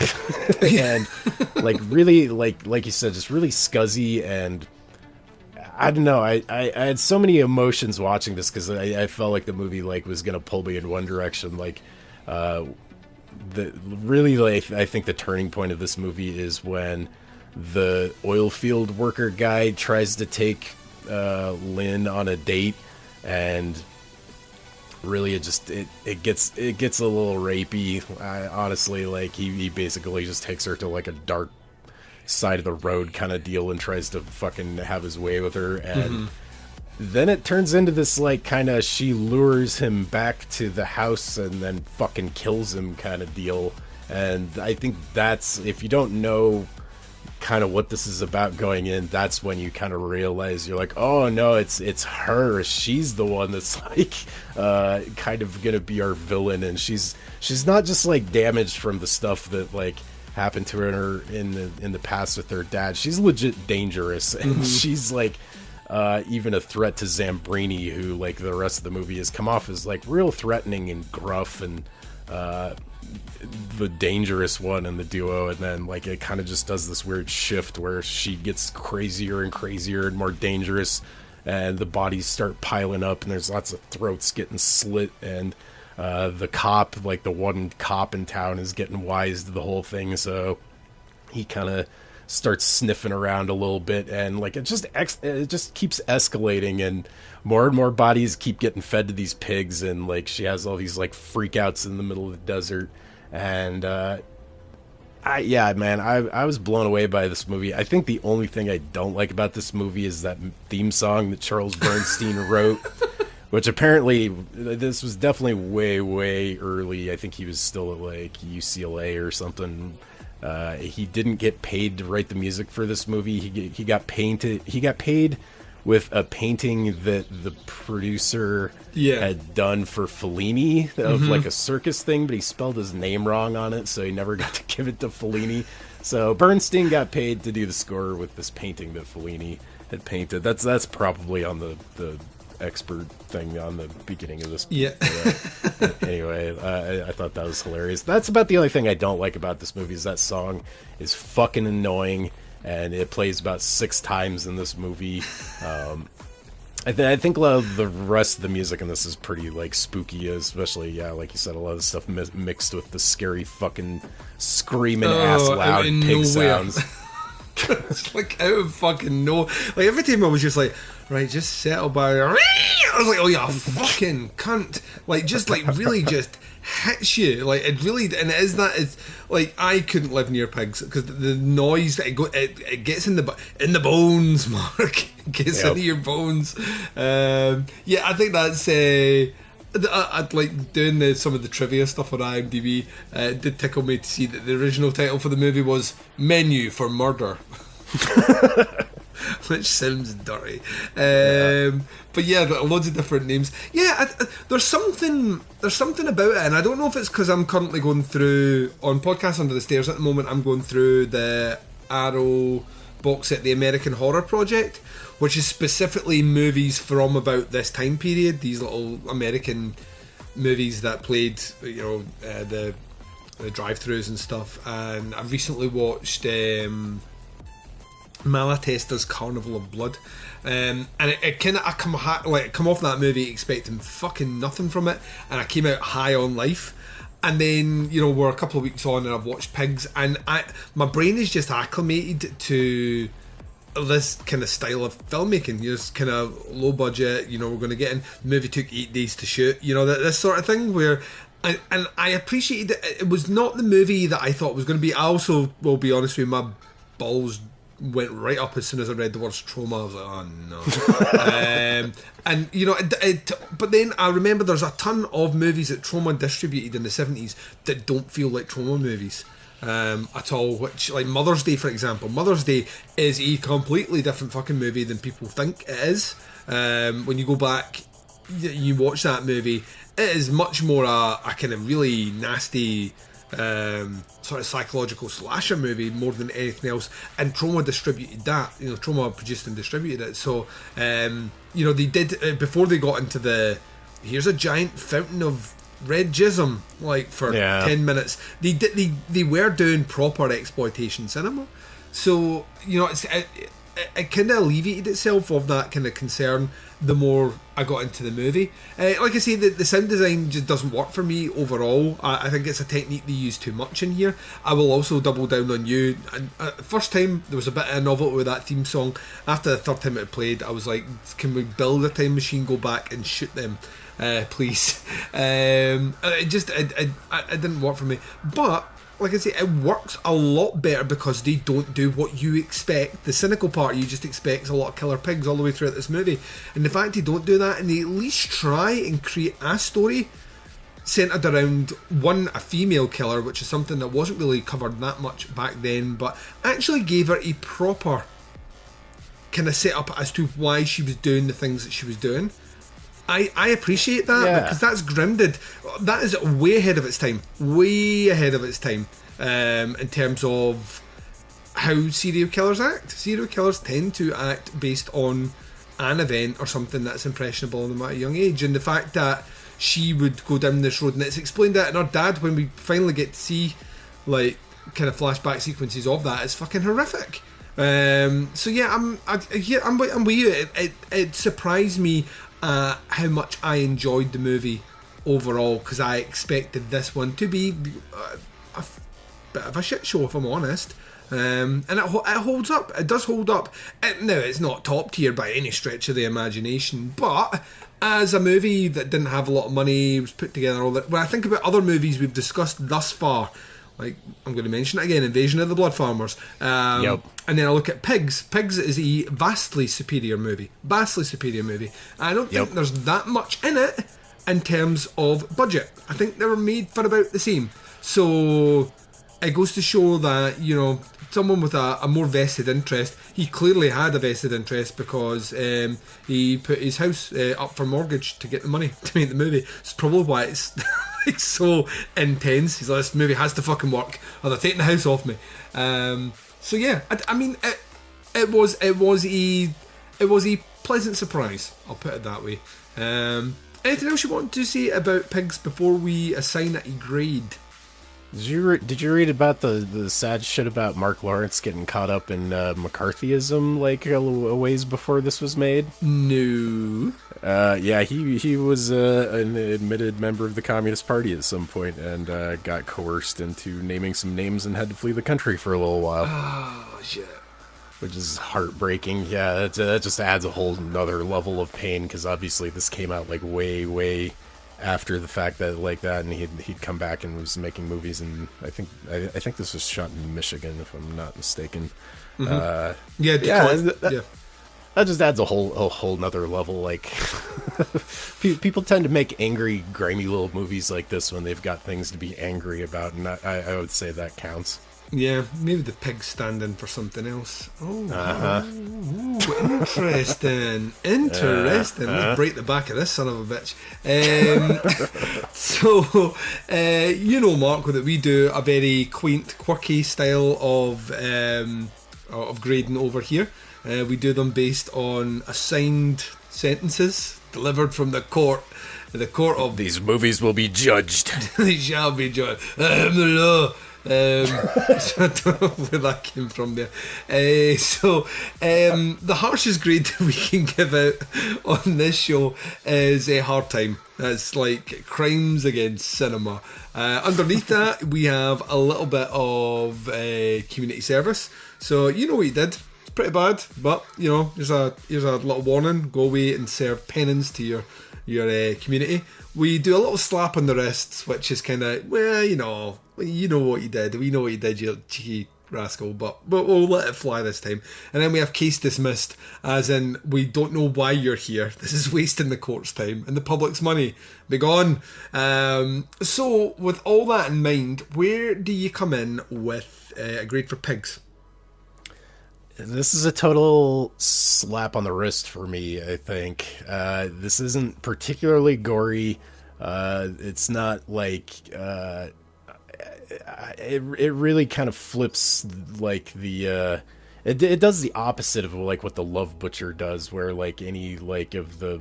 [SPEAKER 7] and like really like you said, just really scuzzy. And I don't know, I had so many emotions watching this because I felt like the movie like was gonna pull me in one direction. Like I think the turning point of this movie is when the oil field worker guy tries to take Lynn on a date, and really it gets a little rapey. Honestly, like he basically just takes her to like a dark side of the road kind of deal and tries to fucking have his way with her. And then it turns into this like kind of she lures him back to the house and then fucking kills him kind of deal. And I think that's, if you don't know kind of what this is about going in, that's when you kind of realize, you're like, oh no, it's her, she's the one that's like kind of gonna be our villain. And she's not just like damaged from the stuff that like happened to her in the past with her dad. She's legit dangerous, and she's like even a threat to Zambrini, who like the rest of the movie has come off as like real threatening and gruff and the dangerous one in the duo. And then like it kind of just does this weird shift where she gets crazier and crazier and more dangerous, and the bodies start piling up, and there's lots of throats getting slit, and the cop, like the one cop in town, is getting wise to the whole thing, so he kind of starts sniffing around a little bit, and like it just keeps escalating, and more bodies keep getting fed to these pigs, and like she has all these like freakouts in the middle of the desert. And I was blown away by this movie. I think the only thing I don't like about this movie is that theme song that Charles Bernstein wrote, which apparently this was definitely way early. I think he was still at like UCLA or something. He didn't get paid to write the music for this movie. He got paid with a painting that the producer had done for Fellini of like a circus thing, but he spelled his name wrong on it, so he never got to give it to Fellini. So Bernstein got paid to do the score with this painting that Fellini had painted. That's probably on the expert thing on the beginning of this. Anyway, I thought that was hilarious. That's about the only thing I don't like about this movie, is that song is fucking annoying, and it plays about 6 times in this movie. I think a lot of the rest of the music in this is pretty like spooky, especially like you said, a lot of the stuff mixed with the scary fucking screaming ass loud pig sounds.
[SPEAKER 6] It's like out of fucking no. Like every time I was just like, right, just settle by. I was like, oh yeah, fucking cunt. Like just like really just hits you. Like it really, and it is that. It's like I couldn't live near pigs because the noise that it gets in the bones, Mark. It gets into your bones. Yeah, I think that's. I'd like doing some of the trivia stuff on IMDb. It did tickle me to see that the original title for the movie was Menu for Murder. Which sounds dirty. But yeah, loads of different names. Yeah, there's something about it, and I don't know if it's because I'm currently going through, on Podcast Under the Stairs at the moment, I'm going through the Arrow box set, The American Horror Project, which is specifically movies from about this time period, these little American movies that played, the drive-thrus and stuff. And I've recently watched Malatesta's Carnival of Blood, and it kind of I come off that movie expecting fucking nothing from it, and I came out high on life. And then we're a couple of weeks on, and I've watched Pigs, and my brain is just acclimated to this kind of style of filmmaking. It's kind of low budget. We're going to get in. The movie took 8 days to shoot. This sort of thing where. And I appreciated it. It was not the movie that I thought it was going to be. I also will be honest with you, my balls went right up as soon as I read the words trauma. I was like, oh no. And you know, but then I remember there's a ton of movies that Trauma distributed in the 70s that don't feel like Trauma movies at all. Which, like Mother's Day, for example. Mother's Day is a completely different fucking movie than people think it is. When you go back, you watch that movie, it is much more a kind of really nasty sort of psychological slasher movie more than anything else, and Trauma distributed that. You know, Trauma produced and distributed it. So you know, they did before they got into the here's a giant fountain of red jism like for 10 minutes. They were doing proper exploitation cinema. So you know, it kind of alleviated itself of that kind of concern the more I got into the movie. Like I say, the sound design just doesn't work for me overall. I think it's a technique they use too much in here. I will also double down on you. First time there was a bit of a novelty with that theme song. After the third time it played, I was like, can we build a time machine, go back and shoot them, please? It didn't work for me. But like I say, it works a lot better because they don't do what you expect. The cynical part, you just expect a lot of killer pigs all the way throughout this movie. And the fact they don't do that, and they at least try and create a story centred around, one, a female killer, which is something that wasn't really covered that much back then, but actually gave her a proper kind of setup as to why she was doing the things that she was doing. I appreciate that because that's grounded. That is way ahead of its time. Way ahead of its time in terms of how serial killers act. Serial killers tend to act based on an event or something that's impressionable on them at a young age. And the fact that she would go down this road, and it's explained that in her dad when we finally get to see like kind of flashback sequences of that, it's fucking horrific. So yeah, I'm with you. It surprised me how much I enjoyed the movie overall, because I expected this one to be a bit of a shit show, if I'm honest. And it holds up. It does hold up. Now, it's not top tier by any stretch of the imagination, but as a movie that didn't have a lot of money, was put together all that. When I think about other movies we've discussed thus far, like I'm going to mention it again, Invasion of the Blood Farmers. And then I look at Pigs. Pigs is a vastly superior movie. I don't think there's that much in it in terms of budget. I think they were made for about the same. So it goes to show that, you know, someone with a more vested interest, he clearly had a vested interest because he put his house up for mortgage to get the money to make the movie. It's probably why it's like so intense. He's like, this movie has to fucking work or they're taking the house off me. So yeah, I mean, it was a pleasant surprise. I'll put it that way. Anything else you want to say about Pigs before we assign it a grade?
[SPEAKER 7] Did you read about the sad shit about Mark Lawrence getting caught up in McCarthyism like a ways before this was made?
[SPEAKER 6] No.
[SPEAKER 7] Yeah, he was an admitted member of the Communist Party at some point and got coerced into naming some names and had to flee the country for a little while.
[SPEAKER 6] Oh, shit.
[SPEAKER 7] Which is heartbreaking. Yeah, that just adds a whole another level of pain because obviously this came out like way after the fact that like that, and he'd come back and was making movies, and I think this was shot in Michigan if I'm not mistaken.
[SPEAKER 6] Mm-hmm.
[SPEAKER 7] That just adds a whole nother level. Like people tend to make angry, grimy little movies like this when they've got things to be angry about, and I would say that counts.
[SPEAKER 6] Yeah, maybe the pig's standing for something else. Interesting. Let's break the back of this son of a bitch. So, you know, Mark, that we do a very quaint, quirky style of grading over here. We do them based on assigned sentences delivered from the court. The court of...
[SPEAKER 7] These movies will be judged.
[SPEAKER 6] They shall be judged. I am the law. So I don't know where that came from there. The harshest grade we can give out on this show is a hard time. It's like crimes against cinema. Underneath that, we have a little bit of community service. So you know what he did. It's pretty bad, but you know, here's a little warning. Go away and serve penance to your community. We do a little slap on the wrists, which is kind of, well, you know what you did. We know what you did, you cheeky rascal, but we'll let it fly this time. And then we have case dismissed, as in, we don't know why you're here. This is wasting the court's time and the public's money. Be gone. So, with all that in mind, where do you come in with A Grade for Pigs?
[SPEAKER 7] This is a total slap on the wrist for me, I think. This isn't particularly gory. It's not like... It really kind of flips, like, the... It does the opposite of, like, what The Love Butcher does, where, like, any, like, of the...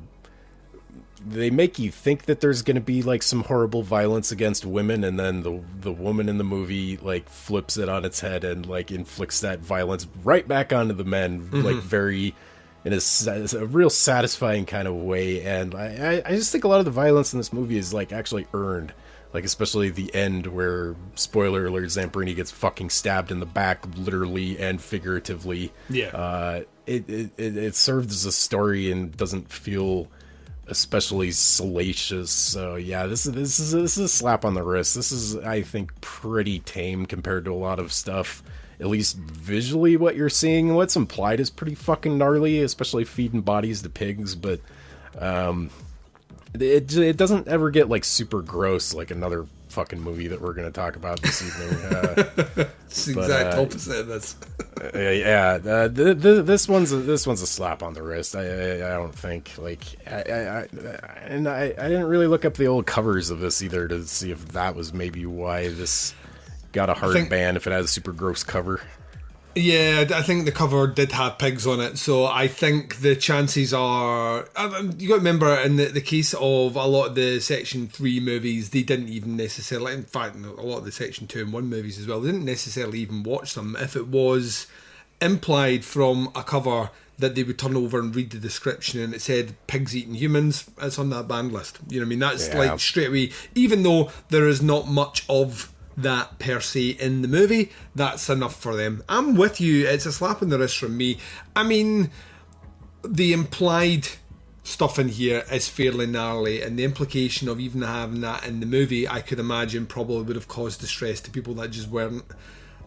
[SPEAKER 7] They make you think that there's going to be, like, some horrible violence against women, and then the woman in the movie, like, flips it on its head and, like, inflicts that violence right back onto the men, like, very... in a real satisfying kind of way. And I just think a lot of the violence in this movie is, like, actually earned. Like, especially the end where, spoiler alert, Zamperini gets fucking stabbed in the back, literally and figuratively.
[SPEAKER 6] Yeah.
[SPEAKER 7] It serves as a story and doesn't feel especially salacious. So yeah, this is a slap on the wrist. This is, I think, pretty tame compared to a lot of stuff. At least visually, what you're seeing, what's implied is pretty fucking gnarly, especially feeding bodies to pigs. But it doesn't ever get, like, super gross like another fucking movie that we're going to talk about this evening.
[SPEAKER 6] It's the exact opposite of this.
[SPEAKER 7] This one's a slap on the wrist. I don't think, like, I didn't really look up the old covers of this either to see if that was maybe why this got a hard ban, if it has a super gross cover.
[SPEAKER 6] Yeah, I think the cover did have pigs on it, so I think the chances are... You got to remember, in the case of a lot of the Section 3 movies, they didn't even necessarily... In fact, a lot of the Section 2 and 1 movies as well, they didn't necessarily even watch them. If it was implied from a cover that they would turn over and read the description and it said pigs eating humans, it's on that banned list. You know what I mean? That's like straight away, even though there is not much of that per se in the movie, that's enough for them. I'm with you, it's a slap on the wrist from me. I mean, the implied stuff in here is fairly gnarly, and the implication of even having that in the movie, I could imagine probably would have caused distress to people that just weren't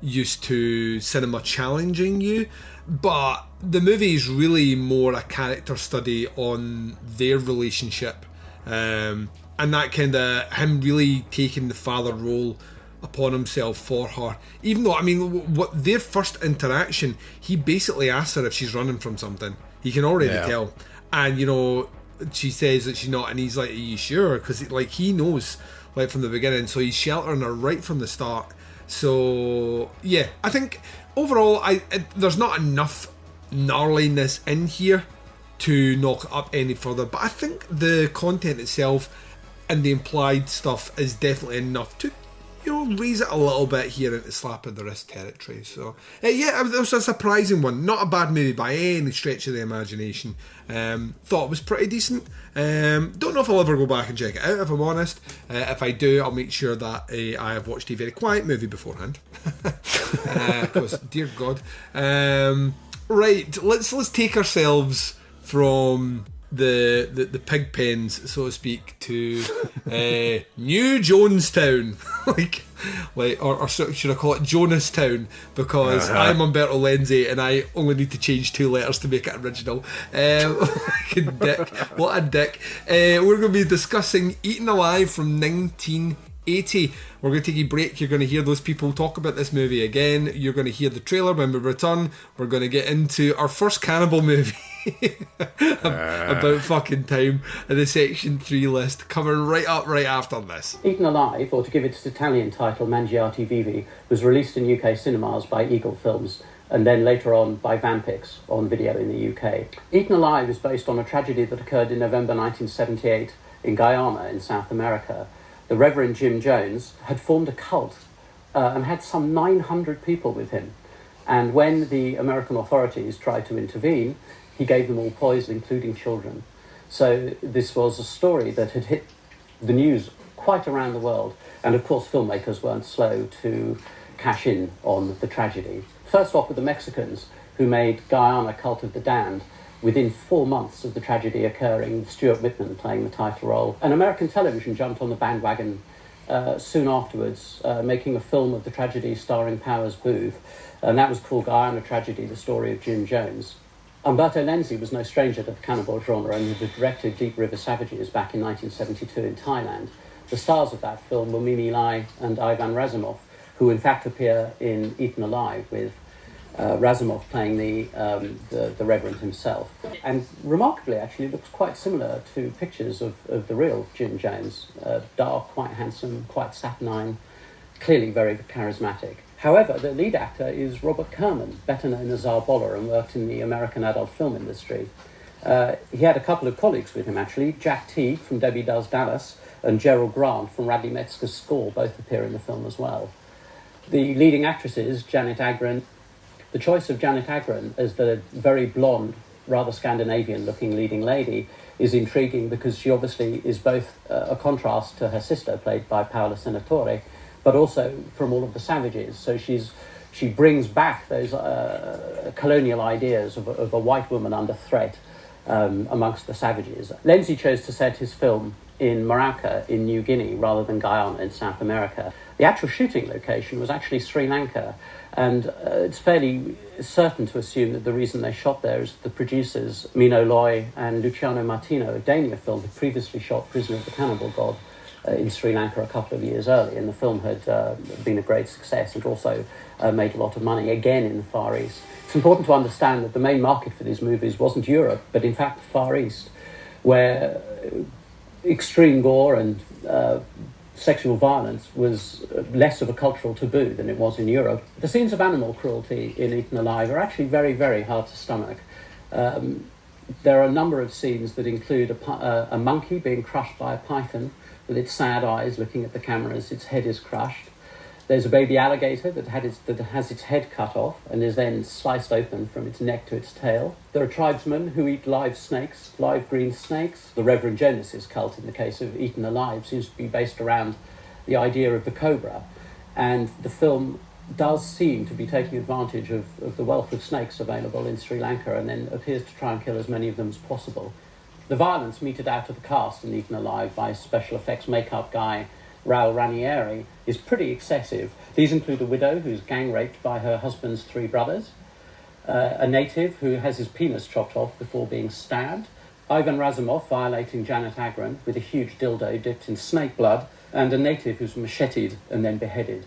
[SPEAKER 6] used to cinema challenging you. But the movie is really more a character study on their relationship, and that kind of him really taking the father role upon himself for her. Even though, I mean, what their first interaction, he basically asks her if she's running from something. He can already tell, and you know, she says that she's not, and he's like, "Are you sure?" Because like he knows, like, from the beginning, so he's sheltering her right from the start. So yeah, I think overall, there's not enough gnarliness in here to knock it up any further, but I think the content itself and the implied stuff is definitely enough to, you know, raise it a little bit here into slap of the wrist territory. So yeah, it was a surprising one. Not a bad movie by any stretch of the imagination. Thought it was pretty decent. Don't know if I'll ever go back and check it out, if I'm honest. If I do, I'll make sure that I have watched a very quiet movie beforehand. Because dear God. Right, let's take ourselves from the pig pens, so to speak, to New Jonestown, or should I call it Jonastown, because I'm Umberto Lenzi and I only need to change 2 letters to make it original. Dick, what a dick. We're going to be discussing Eaten Alive from 1980. We're going to take a break. You're going to hear those people talk about this movie again. You're going to hear the trailer. When we return, we're going to get into our first cannibal movie. About fucking time in the Section 3 list, coming right after this.
[SPEAKER 14] Eaten Alive, or to give it its Italian title Mangiati Vivi, was released in UK cinemas by Eagle Films and then later on by Vampix on video in the UK. Eaten Alive is based on a tragedy that occurred in November 1978 in Guyana in South America. The Reverend Jim Jones had formed a cult and had some 900 people with him. And when the American authorities tried to intervene, he gave them all poison, including children. So this was a story that had hit the news quite around the world. And of course, filmmakers weren't slow to cash in on the tragedy. First off with the Mexicans, who made Guyana Cult of the Damned within 4 months of the tragedy occurring, Stuart Whitman playing the title role. And American television jumped on the bandwagon soon afterwards, making a film of the tragedy starring Powers Booth, and that was called Guyana Tragedy, the story of Jim Jones. Umberto Lenzi was no stranger to the cannibal genre and had directed Deep River Savages back in 1972 in Thailand. The stars of that film were Mimi Lai and Ivan Razumov, who in fact appear in Eaten Alive, with Razumov playing the Reverend himself. And remarkably, actually, it looks quite similar to pictures of the real Jim Jones. Dark, quite handsome, quite saturnine, clearly very charismatic. However, the lead actor is Robert Kerman, better known as Zarbolla, and worked in the American adult film industry. He had a couple of colleagues with him, actually. Jack Teague from Debbie Does Dallas and Gerald Grant from Radley Metzger's Score both appear in the film as well. The leading actresses, Janet Agron. The choice of Janet Agron as the very blonde, rather Scandinavian-looking leading lady is intriguing because she obviously is both a contrast to her sister, played by Paola Senatore, but also from all of the savages. So she brings back those colonial ideas of a white woman under threat amongst the savages. Lenzi chose to set his film in Morocco in New Guinea rather than Guyana in South America. The actual shooting location was actually Sri Lanka, and it's fairly certain to assume that the reason they shot there is the producers, Mino Loy and Luciano Martino, a Dania film, had previously shot Prisoner of the Cannibal God in Sri Lanka a couple of years earlier, and the film had been a great success and also made a lot of money, again in the Far East. It's important to understand that the main market for these movies wasn't Europe, but in fact the Far East, where extreme gore and sexual violence was less of a cultural taboo than it was in Europe. The scenes of animal cruelty in Eaten Alive are actually very, very hard to stomach. There are a number of scenes that include a monkey being crushed by a python with its sad eyes looking at the camera as its head is crushed. There's a baby alligator that has its head cut off and is then sliced open from its neck to its tail. There are tribesmen who eat live snakes, live green snakes. The Reverend Jonas's cult, in the case of Eaten Alive, seems to be based around the idea of the cobra. And the film does seem to be taking advantage of the wealth of snakes available in Sri Lanka, and then appears to try and kill as many of them as possible. The violence meted out to the cast in Eaten Alive by special effects makeup guy Raul Ranieri is pretty excessive. These include a widow who's gang raped by her husband's 3 brothers, a native who has his penis chopped off before being stabbed, Ivan Razumov violating Janet Agron with a huge dildo dipped in snake blood, and a native who's macheted and then beheaded.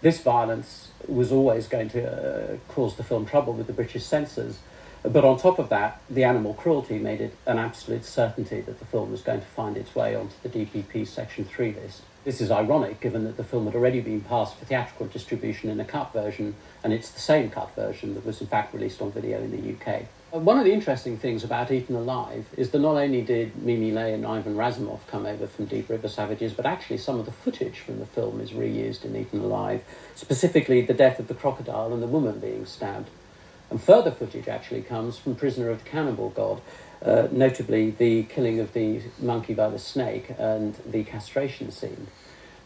[SPEAKER 14] This violence was always going to cause the film trouble with the British censors, but on top of that, the animal cruelty made it an absolute certainty that the film was going to find its way onto the DPP Section 3 list. This is ironic, given that the film had already been passed for theatrical distribution in a cut version, and it's the same cut version that was in fact released on video in the UK. One of the interesting things about Eaten Alive is that not only did Mimi Lay and Ivan Razumov come over from Deep River Savages, but actually some of the footage from the film is reused in Eaten Alive, specifically the death of the crocodile and the woman being stabbed. And further footage actually comes from Prisoner of the Cannibal God, notably the killing of the monkey by the snake and the castration scene.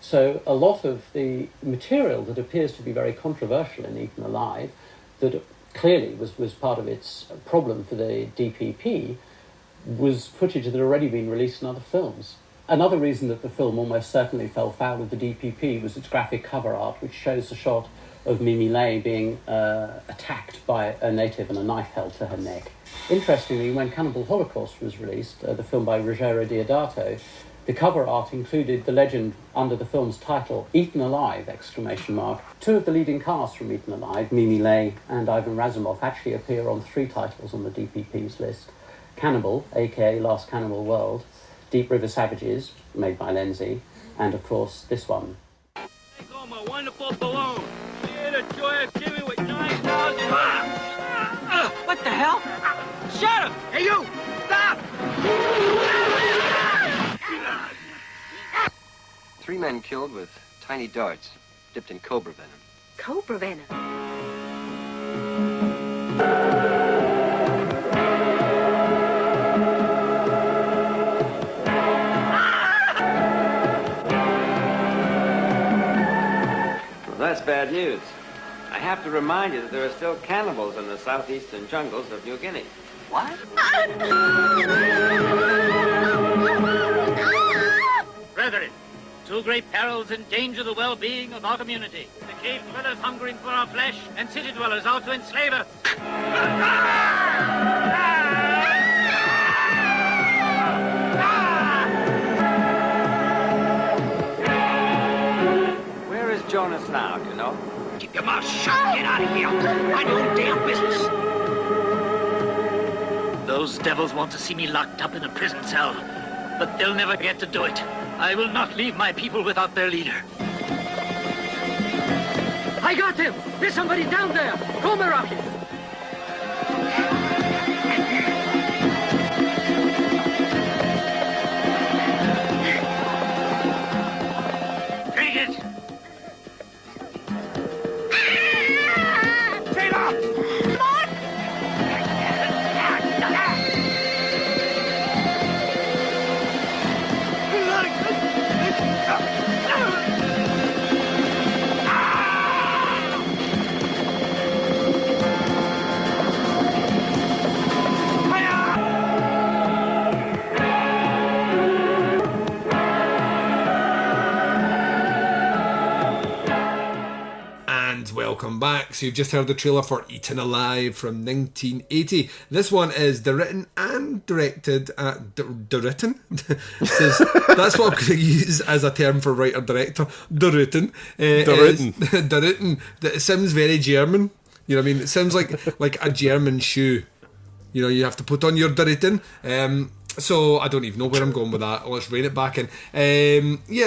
[SPEAKER 14] So a lot of the material that appears to be very controversial in Eaten Alive, that clearly was part of its problem for the DPP, was footage that had already been released in other films. Another reason that the film almost certainly fell foul of the DPP was its graphic cover art, which shows the shot of Mimi Lay being attacked by a native and a knife held to her neck. Interestingly, when Cannibal Holocaust was released, the film by Ruggero Deodato, the cover art included the legend under the film's title, Eaten Alive! 2 of the leading cast from Eaten Alive, Mimi Lay and Ivan Razumov, actually appear on 3 titles on the DPP's list. Cannibal, aka Last Cannibal World, Deep River Savages, made by Lenzi, and of course this one.
[SPEAKER 15] Take home a wonderful balloon. The joy of giving with 9,000 what the hell? Shut him! Hey, you! Stop!
[SPEAKER 16] 3 men killed with tiny darts dipped in cobra venom.
[SPEAKER 9] Cobra venom?
[SPEAKER 17] Well, that's bad news. I have to remind you that there are still cannibals in the southeastern jungles of New Guinea.
[SPEAKER 15] What? Brethren, Two great perils endanger the well-being of our community. The cave dwellers hungering for our flesh, and city dwellers out to enslave us.
[SPEAKER 17] Where is Jonas now, do you know?
[SPEAKER 15] Keep your mouth shut. Get out of here. Mind your own damn business. Those devils want to see me locked up in a prison cell, but they'll never get to do it. I will not leave my people without their leader. I got him! There's somebody down there! Go, Meraki! Take it! Taylor!
[SPEAKER 6] Welcome back. So you've just heard the trailer for Eaten Alive from 1980. This one is written and directed written. That's what I'm going to use as a term for writer-director. Written. Written. It sounds very German. You know what I mean? It sounds like a German shoe. You know, you have to put on your written. So I don't even know where I'm going with that. Let's rein it back in.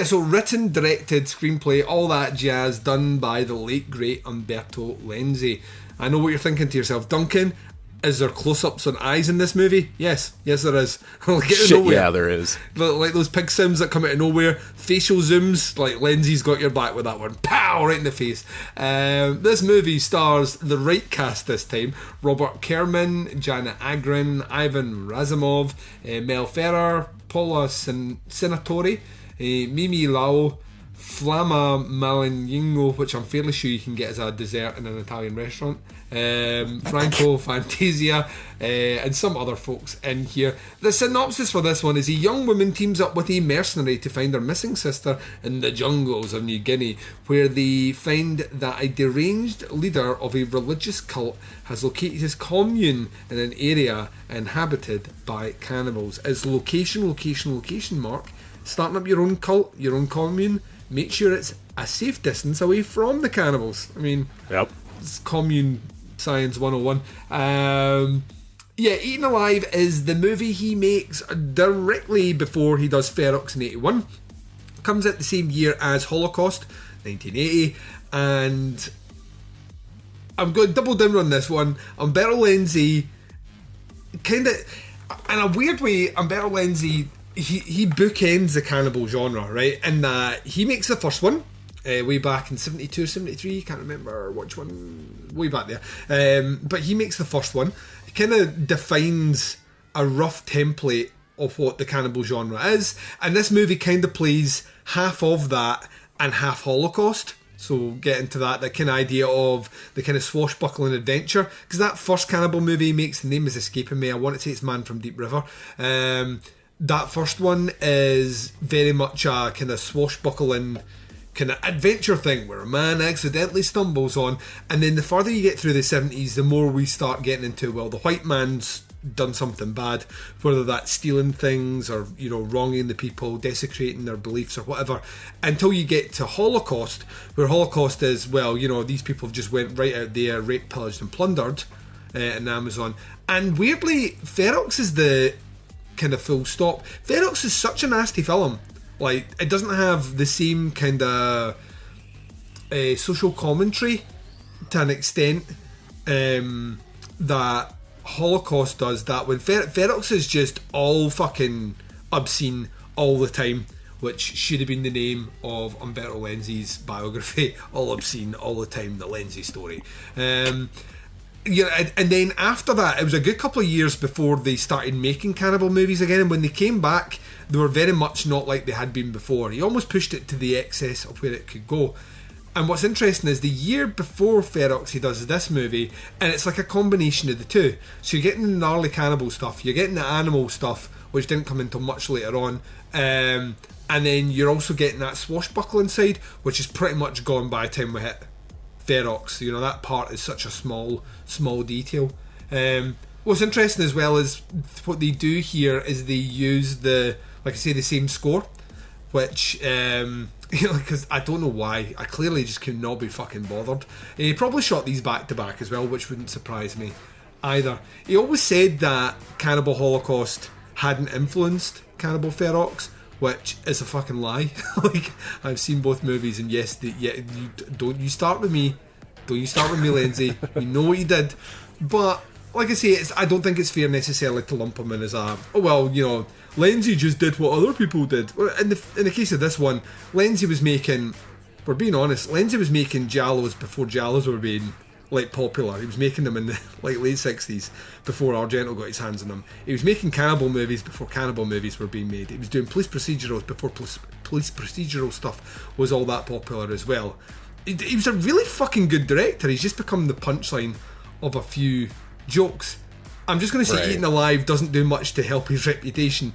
[SPEAKER 6] So written, directed, screenplay, all that jazz done by the late great Umberto Lenzi. I know what you're thinking to yourself, Duncan. Is there close-ups on eyes in this movie? Yes there is.
[SPEAKER 7] Shit, yeah, there is.
[SPEAKER 6] Like those pig sims that come out of nowhere, facial zooms, like Lenzi's got your back with that one. Pow! Right in the face. This movie stars the right cast this time. Robert Kerman, Janet Agron, Ivan Razumov, Mel Ferrer, Paula Senatori, Mimi Lau, Flamma Maligno, which I'm fairly sure you can get as a dessert in an Italian restaurant, Franco Fantasia, and some other folks in here. The synopsis for this one is a young woman teams up with a mercenary to find her missing sister in the jungles of New Guinea, where they find that a deranged leader of a religious cult has located his commune in an area inhabited by cannibals. Is location, Mark? Starting up your own cult, your own commune, make sure it's a safe distance away from the cannibals. I mean,
[SPEAKER 7] yep.
[SPEAKER 6] It's commune science 101. Eaten Alive is the movie he makes directly before he does Ferox in 81. Comes out the same year as Holocaust, 1980. And I'm going to double down on this one. Umberto Lenzi, kind of, in a weird way, Umberto Lenzi, he bookends the cannibal genre, right? In that he makes the first one way back in 72, 73, can't remember which one, way back there. But he makes the first one. He kind of defines a rough template of what the cannibal genre is, and this movie kind of plays half of that and half Holocaust. So we'll get into that kind of idea of the kind of swashbuckling adventure, because that first cannibal movie he makes, the name is escaping me, I want to say it's Man from Deep River. That first one is very much a kind of swashbuckling kind of adventure thing where a man accidentally stumbles on, and then the further you get through the 70s, the more we start getting into, well, the white man's done something bad, whether that's stealing things or, you know, wronging the people, desecrating their beliefs or whatever, until you get to Holocaust, where Holocaust is, well, you know, these people have just went right out there, raped, pillaged and plundered in the Amazon. And weirdly, Ferox is the kind of full stop. Ferox is such a nasty film. Like, it doesn't have the same kind of social commentary to an extent that Holocaust does. That when Ferox is just all fucking obscene all the time, which should have been the name of Umberto Lenzi's biography. All obscene all the time, the Lenzi story. And then after that, it was a good couple of years before they started making cannibal movies again, and when they came back, they were very much not like they had been before. He almost pushed it to the excess of where it could go. And what's interesting is the year before Ferox, he does this movie, and it's like a combination of the two. So you're getting the gnarly cannibal stuff, you're getting the animal stuff which didn't come until much later on. And then you're also getting that swashbuckling side, which is pretty much gone by the time we hit Ferox. You know, that part is such a small detail. What's interesting as well is what they do here is they use the same score, which because I don't know why, I clearly just could not be fucking bothered. And he probably shot these back to back as well, which wouldn't surprise me either. He always said that Cannibal Holocaust hadn't influenced Cannibal Ferox, which is a fucking lie. Like, I've seen both movies, and yes, don't you start with me, Lindsay. You know what you did. But like I say, I don't think it's fair necessarily to lump him in as a, oh well, you know, Lindsay just did what other people did. In the case of this one, Lindsay was making, we're being honest, Lindsay was making giallos before giallos were being like popular. He was making them in the like late 60s before Argento got his hands on them. He was making cannibal movies before cannibal movies were being made. He was doing police procedurals before police procedural stuff was all that popular as well. He was a really fucking good director. He's just become the punchline of a few jokes. I'm just going to say Eaten Alive doesn't do much to help his reputation.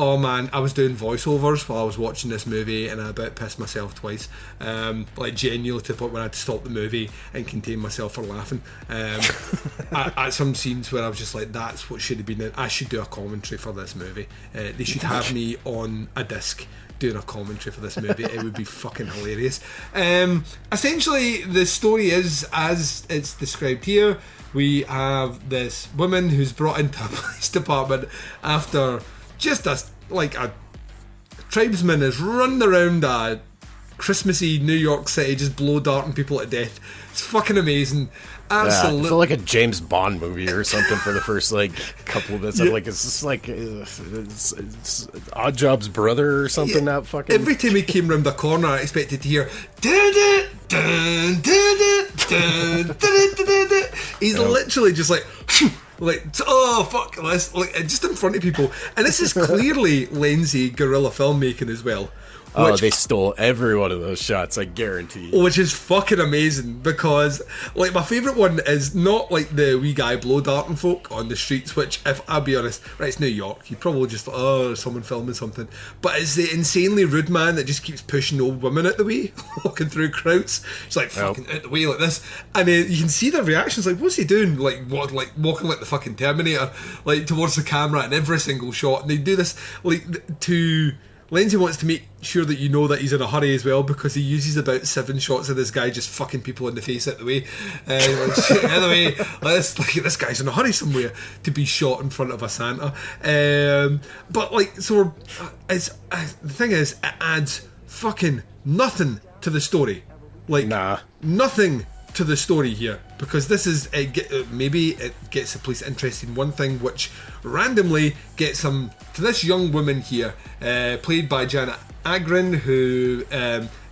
[SPEAKER 6] Oh man, I was doing voiceovers while I was watching this movie, and I about pissed myself twice. Like genuinely to the point where I had to stop the movie and contain myself for laughing. At some scenes where I was just like, that's what should have been. I should do a commentary for this movie. They should have me on a disc doing a commentary for this movie. It would be fucking hilarious. Essentially, the story is as it's described here. We have this woman who's brought into a police department after just a tribesman is running around a Christmassy New York City just blow darting people to death. It's fucking amazing. Absolutely.
[SPEAKER 7] Yeah, I feel like a James Bond movie or something for the first couple of bits. Yeah. Like it's just like it's Odd Job's brother or something. Yeah. That fucking.
[SPEAKER 6] Every time he came round the corner, I expected to hear. Dun, dun, dun, dun, dun, dun, dun. He's literally just like. Like, oh fuck this, like just in front of people, and this is clearly Lindsay guerrilla filmmaking as well.
[SPEAKER 7] Oh, they stole every one of those shots, I guarantee.
[SPEAKER 6] Which is fucking amazing, because like my favourite one is not like the wee guy blow darting folk on the streets, which if I'll be honest, right, it's New York, you probably just there's someone filming something, but it's the insanely rude man that just keeps pushing old women out the way, walking through crowds. It's like fucking out the way like this, and you can see their reactions, like what's he doing, like what, like walking like the fucking Terminator, like towards the camera in every single shot, and they do this like to. Lindsay wants to make sure that you know that he's in a hurry as well, because he uses about 7 shots of this guy just fucking people in the face out the way. Like, shit, out the way. This guy's in a hurry somewhere to be shot in front of a Santa. But like, so the thing is, it adds fucking nothing to the story. Like, nothing to the story here, because this is maybe it gets the police interested in one thing, which randomly gets them to this young woman here, played by Janet Agron, who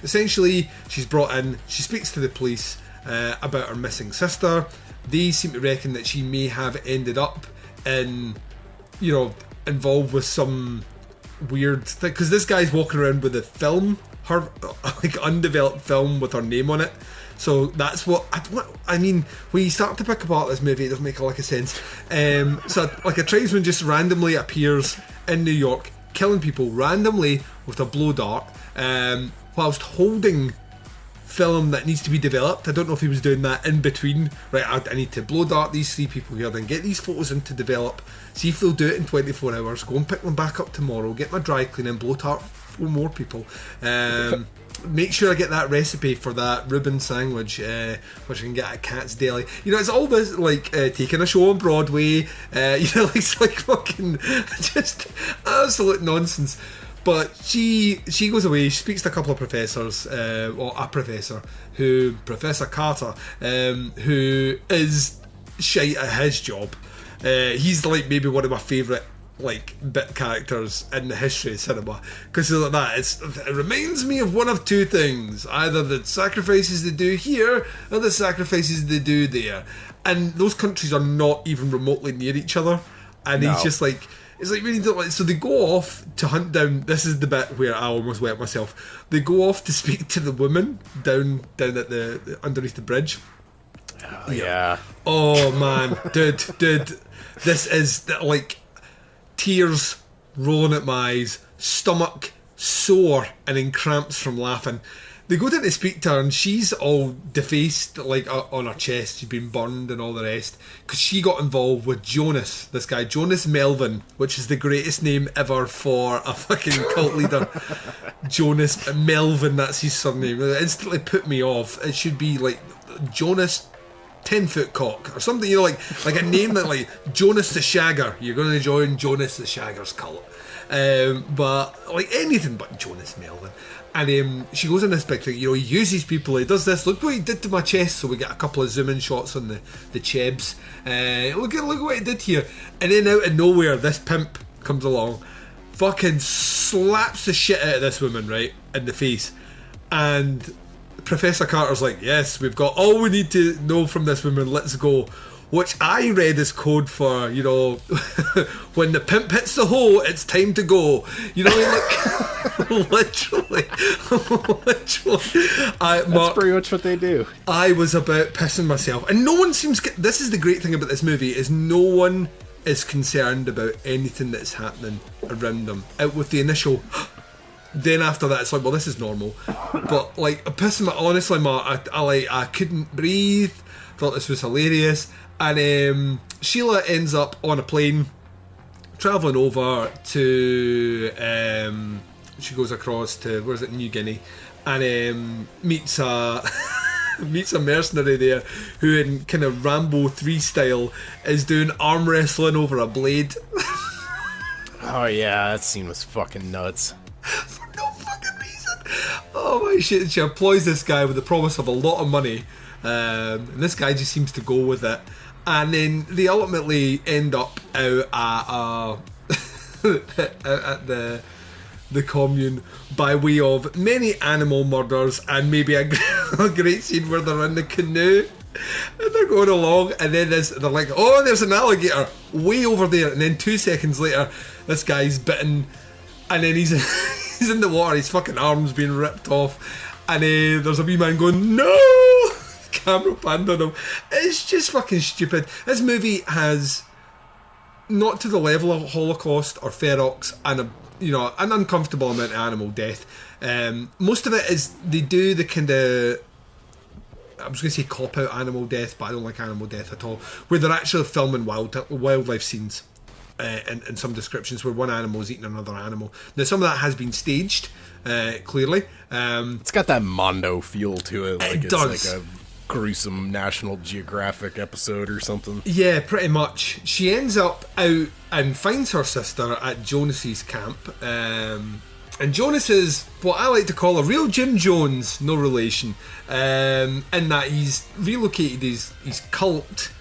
[SPEAKER 6] essentially she's brought in. She speaks to the police about her missing sister. They seem to reckon that she may have ended up involved with some weird thing, because this guy's walking around with a film, her like undeveloped film with her name on it. So that's what I mean. When you start to pick apart this movie, it doesn't make a lot of sense. So like a tribesman just randomly appears in New York, killing people randomly with a blow dart, whilst holding film that needs to be developed. I don't know if he was doing that in between. Right, I need to blow dart these 3 people here, then get these photos in to develop, see if they'll do it in 24 hours, go and pick them back up tomorrow, get my dry cleaning, blow dart 4 more people. Make sure I get that recipe for that Reuben sandwich, which I can get at Cat's Deli. You know, it's all this like taking a show on Broadway. It's like fucking just absolute nonsense. But she goes away. She speaks to a couple of professors, or a professor, Professor Carter, who is shite at his job. He's like maybe one of my favourite like bit characters in the history of cinema, because like that it reminds me of one of 2 things: either the sacrifices they do here or the sacrifices they do there, and those countries are not even remotely near each other. And he's just like, it's like really like, so they go off to hunt down. This is the bit where I almost wet myself. They go off to speak to the woman down at the underneath the bridge.
[SPEAKER 7] Yeah.
[SPEAKER 6] Oh man, dude, this is like. tears rolling at my eyes, stomach sore and in cramps from laughing. They go down to speak to her and she's all defaced, like on her chest. She's been burned and all the rest because she got involved with Jonas, this guy Jonas Melvin, which is the greatest name ever for a fucking cult leader. Jonas Melvin, that's his surname. It instantly put me off. It should be like Jonas 10-foot cock or something, you know, like a name that, like, Jonas the Shagger. You're going to join Jonas the Shagger's cult. But like anything but Jonas Melvin. And she goes in this big thing, you know, he uses people, he does this, look what he did to my chest, so we get a couple of zoom in shots on the chebs. Look what he did here. And then out of nowhere, this pimp comes along, fucking slaps the shit out of this woman, right, in the face. And Professor Carter's like, yes, we've got all we need to know from this woman, let's go. Which I read as code for, you know, when the pimp hits the hole, it's time to go. You know, like, literally.
[SPEAKER 7] That's pretty much what they do.
[SPEAKER 6] I was about pissing myself. And no one seems... This is the great thing about this movie, is no one is concerned about anything that's happening around them. Out with the initial... Then after that, it's like, well, this is normal. But, like, pissing my... Honestly, Mark, I couldn't breathe. Thought this was hilarious. And Sheila ends up on a plane travelling over to she goes across to, where is it, New Guinea, and meets a mercenary there who, in kind of Rambo 3 style, is doing arm wrestling over a blade.
[SPEAKER 7] Oh yeah, that scene was fucking nuts.
[SPEAKER 6] For no fucking reason. Oh my shit. She employs this guy with the promise of a lot of money, and this guy just seems to go with it. And then they ultimately end up out at at the commune by way of many animal murders and maybe a great scene where they're in the canoe and they're going along, and then they're like, oh, there's an alligator way over there, and then 2 seconds later this guy's bitten, and then he's in the water, his fucking arm's being ripped off, and there's a wee man going, no! Camera panned on him. It's just fucking stupid. This movie has, not to the level of Holocaust or Ferox, and an uncomfortable amount of animal death. Most of it is, they do the kind of, I was going to say cop out animal death, but I don't like animal death at all, where they're actually filming wildlife scenes in some descriptions where one animal is eating another animal. Now some of that has been staged, clearly.
[SPEAKER 7] It's got that Mondo feel to it. Like
[SPEAKER 6] it does.
[SPEAKER 7] Like a gruesome National Geographic episode or something.
[SPEAKER 6] Yeah, pretty much. She ends up out and finds her sister at Jonas's camp. And Jonas is what I like to call a real Jim Jones, no relation, in that he's relocated his cult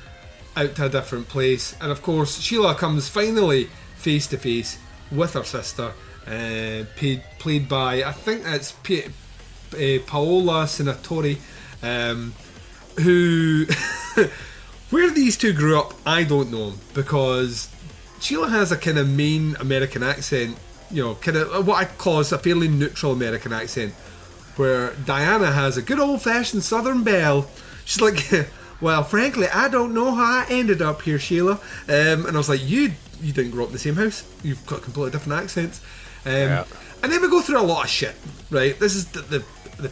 [SPEAKER 6] out to a different place. And of course, Sheila comes finally face to face with her sister, played by, I think that's Paola Senatore, who where these two grew up I don't know, because Sheila has a kind of main American accent, you know, kind of what I call a fairly neutral American accent, where Diana has a good old-fashioned Southern belle. She's like, well, frankly, I don't know how I ended up here, Sheila. And I was like, you didn't grow up in the same house. You've got completely different accents. And then we go through a lot of shit, right? This is the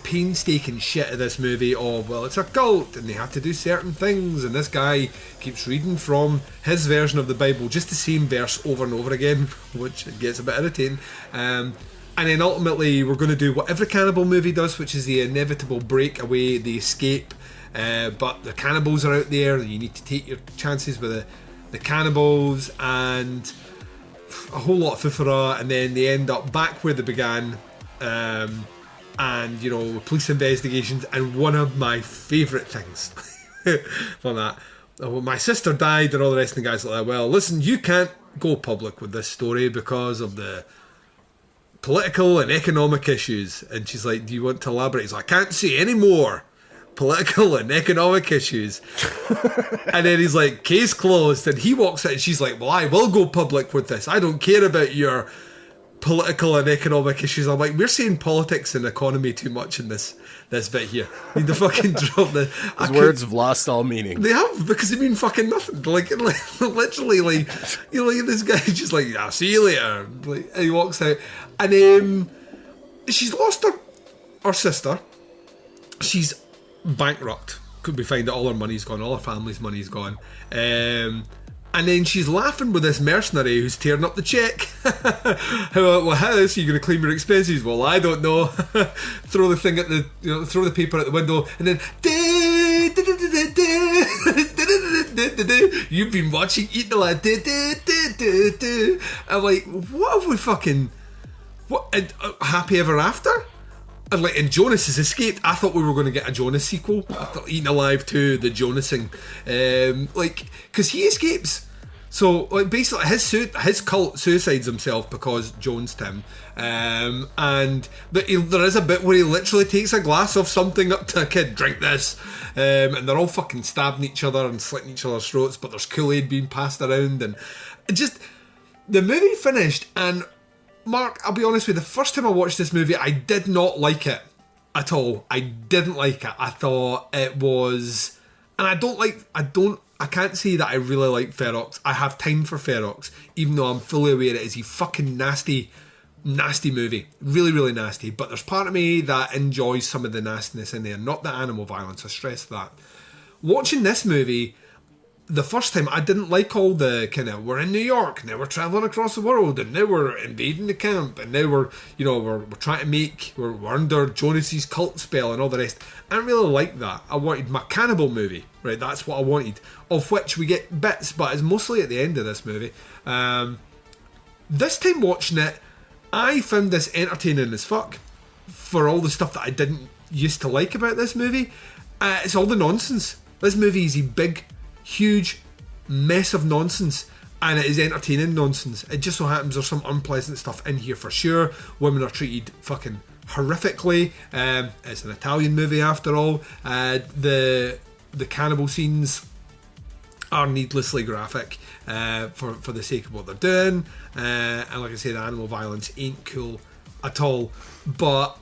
[SPEAKER 6] painstaking shit of this movie of, well, it's a cult and they have to do certain things, and this guy keeps reading from his version of the Bible, just the same verse over and over again, which gets a bit irritating. And then ultimately we're going to do what every cannibal movie does, which is the inevitable breakaway, the escape, but the cannibals are out there, you need to take your chances with the cannibals, and a whole lot of fufara, and then they end up back where they began, and, you know, police investigations. And one of my favourite things from that, well, my sister died and all the rest of the guys like that, well, listen, you can't go public with this story because of the political and economic issues. And she's like, do you want to elaborate? He's like, I can't say any more political and economic issues. And then he's like, case closed. And he walks out and she's like, well, I will go public with this. I don't care about your political and economic issues. I'm like, we're saying politics and economy too much in this bit here. I need to fucking drop the...
[SPEAKER 7] His words have lost all meaning.
[SPEAKER 6] They have, because they mean fucking nothing. Like literally, like, you know, like this guy just like, I'll see you later. Like, and he walks out. And she's lost her sister. She's bankrupt. Could be find that all her money's gone, all her family's money's gone. And then she's laughing with this mercenary who's tearing up the check. How else are you going to claim your expenses? Well, I don't know. Throw the thing at the, throw the paper at the window, and then you've been watching Eat the Lad. I'm like, what have we fucking Happy Ever After? And Jonas has escaped. I thought we were going to get a Jonas sequel. I thought Eaten Alive 2, the Jonasing. Because he escapes. So, like, basically, his cult suicides himself because Jones him. And there is a bit where he literally takes a glass of something up to a kid, drink this. And they're all fucking stabbing each other and slitting each other's throats, but there's Kool-Aid being passed around. And just, the movie finished, and Mark,'t be honest with you, the first time I watched this movie, I did not like it at all. I didn't like it. I thought it was... And I can't say that I really like Ferox. I have time for Ferox, even though I'm fully aware it is a fucking nasty movie. Really, really nasty. But there's part of me that enjoys some of the nastiness in there. Not the animal violence, I stress that. Watching this movie... The first time I didn't like all the kind of, we're in New York, now we're travelling across the world, and now we're invading the camp, and now we're trying to make, we're under Jonas's cult spell and all the rest. I didn't really like that. I wanted my cannibal movie, right? That's what I wanted, of which we get bits, but it's mostly at the end of this movie. This time watching it, I found this entertaining as fuck for all the stuff that I didn't used to like about this movie. It's all the nonsense. This movie is a big, huge mess of nonsense, and it is entertaining nonsense. It just so happens there's some unpleasant stuff in here for sure. Women are treated fucking horrifically. It's an Italian movie after all. The cannibal scenes are needlessly graphic for the sake of what they're doing, and like I say, the animal violence ain't cool at all, but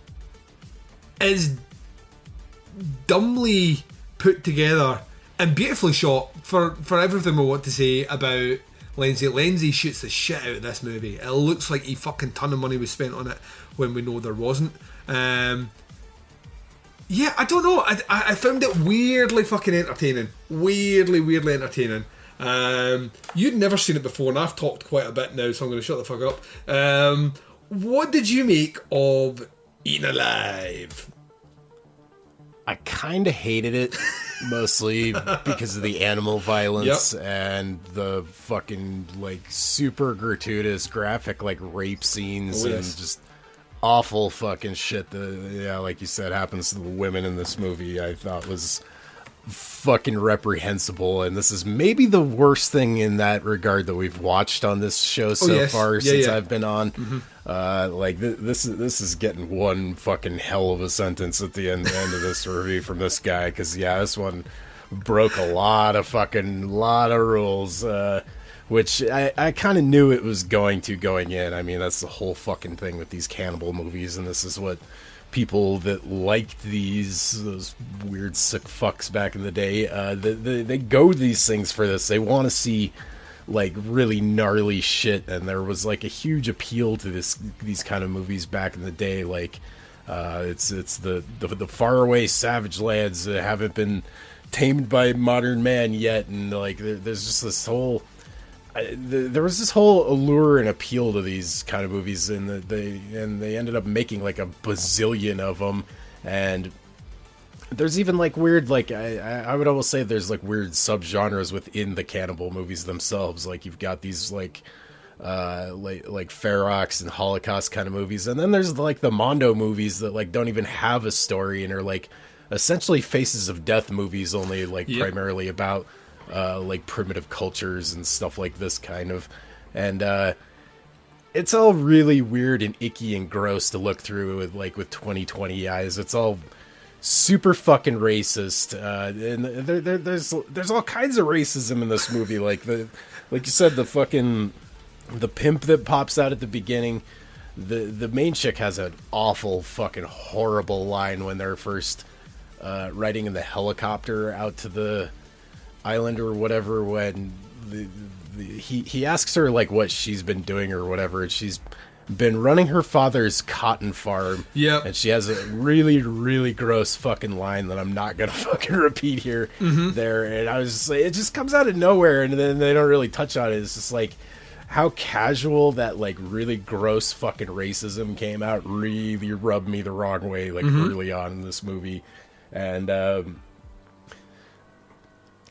[SPEAKER 6] is dumbly put together and beautifully shot for everything we want to say about Lindsay. Lindsay shoots the shit out of this movie. It looks like a fucking ton of money was spent on it when we know there wasn't. Yeah, I don't know. I found it weirdly fucking entertaining. Weirdly entertaining. You'd never seen it before, and I've talked quite a bit now, so I'm going to shut the fuck up. What did you make of Eaten Alive?
[SPEAKER 7] I kind of hated it, mostly because of the animal violence and the fucking, like, super gratuitous graphic, like, rape scenes and just awful fucking shit that, like you said, happens to the women in this movie. I thought was fucking reprehensible, and this is maybe the worst thing in that regard that we've watched on this show so far since I've been on. Like this is getting one fucking hell of a sentence at the end of this review from this guy, because this one broke a lot of rules, which I kind of knew it was going in. I mean, that's the whole fucking thing with these cannibal movies, and this is what people that liked those weird sick fucks back in the day, they go to these things for this. They want to see like really gnarly shit, and there was like a huge appeal to these kind of movies back in the day. Like it's the faraway savage lands that haven't been tamed by modern man yet, and like there's just this whole there was this whole allure and appeal to these kind of movies, and they ended up making like a bazillion of them. And there's even like weird, like I would almost say there's like weird subgenres within the cannibal movies themselves. Like you've got these like Ferox and Holocaust kind of movies, and then there's like the Mondo movies that like don't even have a story and are like essentially Faces of Death movies, only like primarily about like primitive cultures and stuff like this kind of. And it's all really weird and icky and gross to look through with 2020 eyes. It's all super fucking racist, and there's all kinds of racism in this movie. Like you said, the pimp that pops out at the beginning, the main chick has an awful fucking horrible line when they're first riding in the helicopter out to the island or whatever, when he asks her like what she's been doing or whatever, and she's been running her father's cotton farm.
[SPEAKER 6] Yeah.
[SPEAKER 7] And she has a really, really gross fucking line that I'm not gonna fucking repeat here. There, and I was just like, it just comes out of nowhere, and then they don't really touch on it. It's just like how casual that like really gross fucking racism came out really rubbed me the wrong way, like early on in this movie. And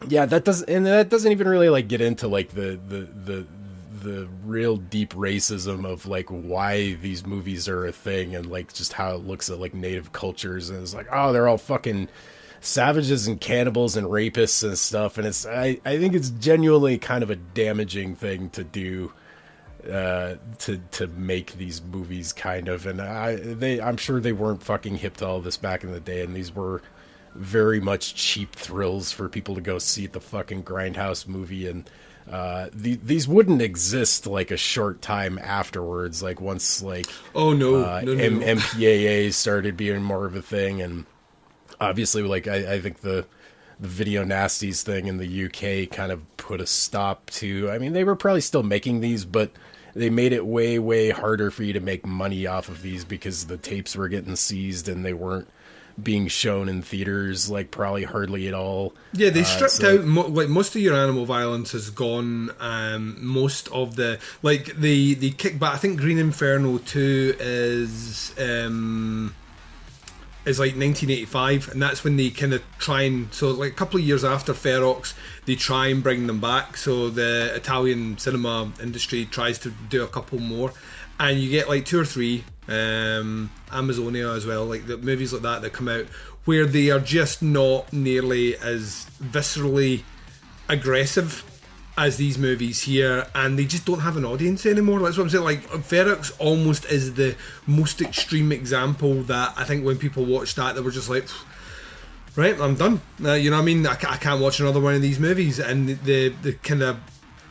[SPEAKER 7] yeah, that doesn't even really like get into like the real deep racism of like why these movies are a thing, and like just how it looks at like native cultures, and it's like, oh, they're all fucking savages and cannibals and rapists and stuff. And it's I think it's genuinely kind of a damaging thing to do, to make these movies kind of. And I'm sure they weren't fucking hip to all this back in the day, and these were very much cheap thrills for people to go see at the fucking Grindhouse movie. And these wouldn't exist like a short time afterwards, like once like MPAA started being more of a thing. And obviously like I think the Video Nasties thing in the UK kind of put a stop to, I mean, they were probably still making these, but they made it way, way harder for you to make money off of these because the tapes were getting seized and they weren't being shown in theaters, like probably hardly at all. Yeah, they stripped out
[SPEAKER 6] like most of your animal violence has gone. Most of the like the kickback. I think Green Inferno 2 is like 1985, and that's when they kind of try and, so like a couple of years after Ferox, they try and bring them back. So the Italian cinema industry tries to do a couple more, and you get like 2 or 3. Amazonia as well, like the movies like that come out where they are just not nearly as viscerally aggressive as these movies here, and they just don't have an audience anymore. That's what I'm saying. Like Ferox almost is the most extreme example that I think when people watch that, they were just like, right, I'm done. You know what I mean? I can't watch another one of these movies. And the kind of,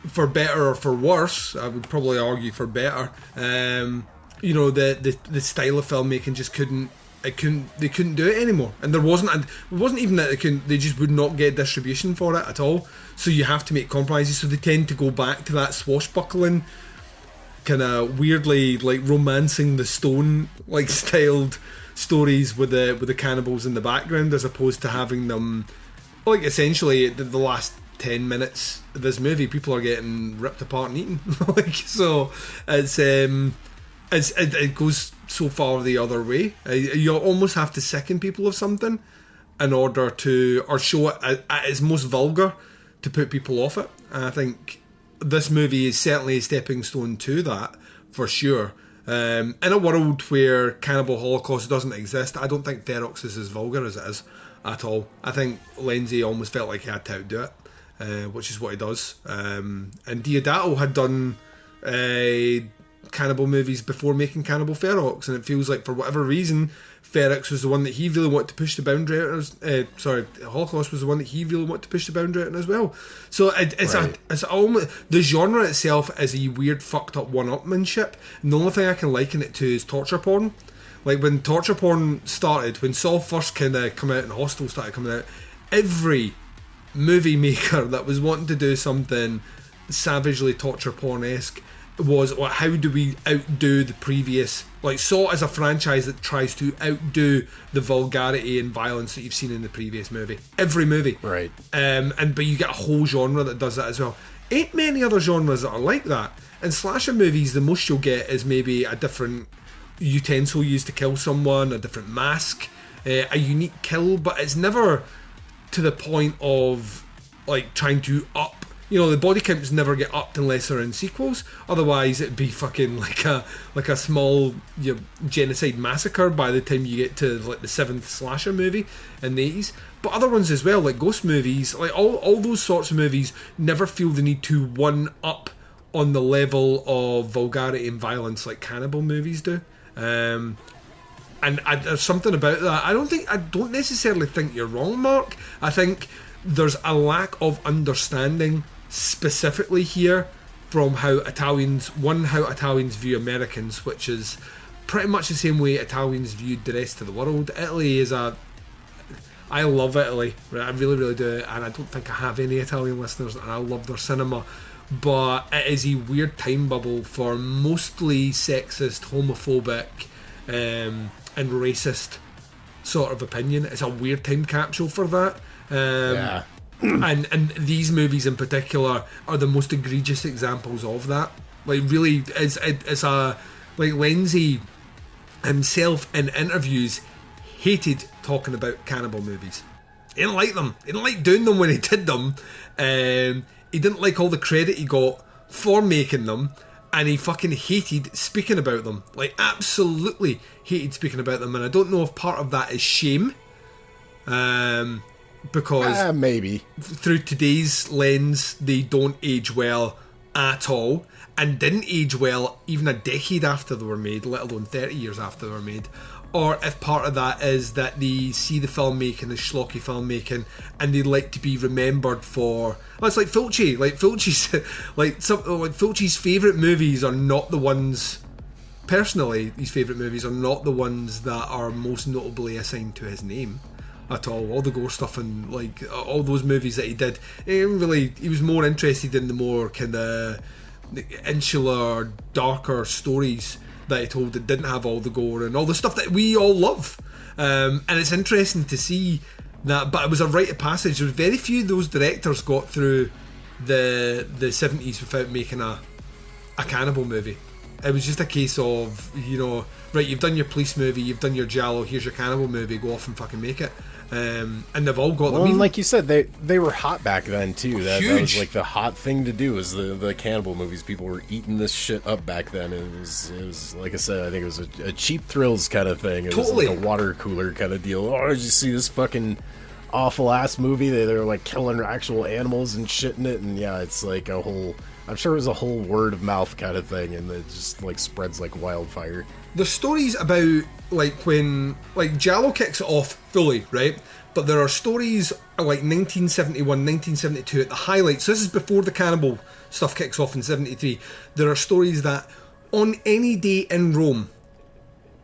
[SPEAKER 6] for better or for worse, I would probably argue for better, you know, the style of filmmaking just couldn't do it anymore. And it wasn't even that they just would not get distribution for it at all. So you have to make compromises. So they tend to go back to that swashbuckling, kind of weirdly like romancing the stone like styled stories with the cannibals in the background, as opposed to having them like essentially the last 10 minutes of this movie, people are getting ripped apart and eaten. Like, so it goes so far the other way. You almost have to sicken people of something in order to, or show it at its most vulgar to put people off it. And I think this movie is certainly a stepping stone to that, for sure. In a world where cannibal holocaust doesn't exist, I don't think Ferox is as vulgar as it is at all. I think Lenzi almost felt like he had to outdo it, which is what he does. And Diodato had done cannibal movies before making Cannibal Ferox, and it feels like for whatever reason Ferox was the one that he really wanted to push the boundary out. Holocaust was the one that he really wanted to push the boundary out as well. So it's almost, the genre itself is a weird fucked up one-upmanship, and the only thing I can liken it to is torture porn. Like when torture porn started, when Saw first kind of come out and Hostel started coming out, every movie maker that was wanting to do something savagely torture porn-esque was, well, how do we outdo the previous, like Saw as a franchise that tries to outdo the vulgarity and violence that you've seen in the previous movie. Every movie.
[SPEAKER 7] Right.
[SPEAKER 6] But you get a whole genre that does that as well. Ain't many other genres that are like that. In slasher movies, the most you'll get is maybe a different utensil used to kill someone, a different mask, a unique kill, but it's never to the point of like trying to up, you know, the body counts never get upped unless they're in sequels. Otherwise it'd be fucking like a small, you know, genocide massacre by the time you get to like the 7th slasher movie in the 80s. But other ones as well, like ghost movies, like all those sorts of movies never feel the need to one up on the level of vulgarity and violence like cannibal movies do. And there's something about that. I don't necessarily think you're wrong, Mark. I think there's a lack of understanding specifically here from how Italians view Americans, which is pretty much the same way Italians viewed the rest of the world. Italy is I love Italy, right? I really, really do, and I don't think I have any Italian listeners, and I love their cinema, but it is a weird time bubble for mostly sexist, homophobic, and racist sort of opinion. It's a weird time capsule for that.
[SPEAKER 7] Yeah.
[SPEAKER 6] And these movies in particular are the most egregious examples of that. Like, really, it's a like Lindsay himself in interviews hated talking about cannibal movies. He didn't like them. He didn't like doing them when he did them. He didn't like all the credit he got for making them, and he fucking hated speaking about them. Like, absolutely hated speaking about them. And I don't know if part of that is shame, because
[SPEAKER 7] maybe
[SPEAKER 6] through today's lens they don't age well at all, and didn't age well even a decade after they were made, let alone 30 years after they were made. Or if part of that is that they see the filmmaking as schlocky filmmaking, and they like to be remembered for. Well, it's like Fulci. Like Fulci's, Fulci's favourite movies are not the ones. Personally, his favourite movies are not the ones that are most notably assigned to his name at all. All the gore stuff and like all those movies that he did, he was more interested in the more kind of insular, darker stories that he told that didn't have all the gore and all the stuff that we all love. And it's interesting to see that, but it was a rite of passage. There was very few of those directors got through the 70s without making a cannibal movie. It was just a case of, right, you've done your police movie, you've done your giallo, here's your cannibal movie, go off and fucking make it. And they've all got them.
[SPEAKER 7] Well, like you said, they were hot back then too. That was like the hot thing to do, was the cannibal movies. People were eating this shit up back then. It was like I said, I think it was a cheap thrills kind of thing. It was like a water cooler kind of deal. Oh, did you see this fucking awful ass movie? They were like killing actual animals and shit in it, and yeah, it's like a whole. I'm sure it was a whole word of mouth kind of thing, and it just like spreads like wildfire.
[SPEAKER 6] There's stories about like when like giallo kicks it off fully, right? But there are stories like 1971, 1972 at the highlights. So this is before the cannibal stuff kicks off in 73. There are stories that on any day in Rome,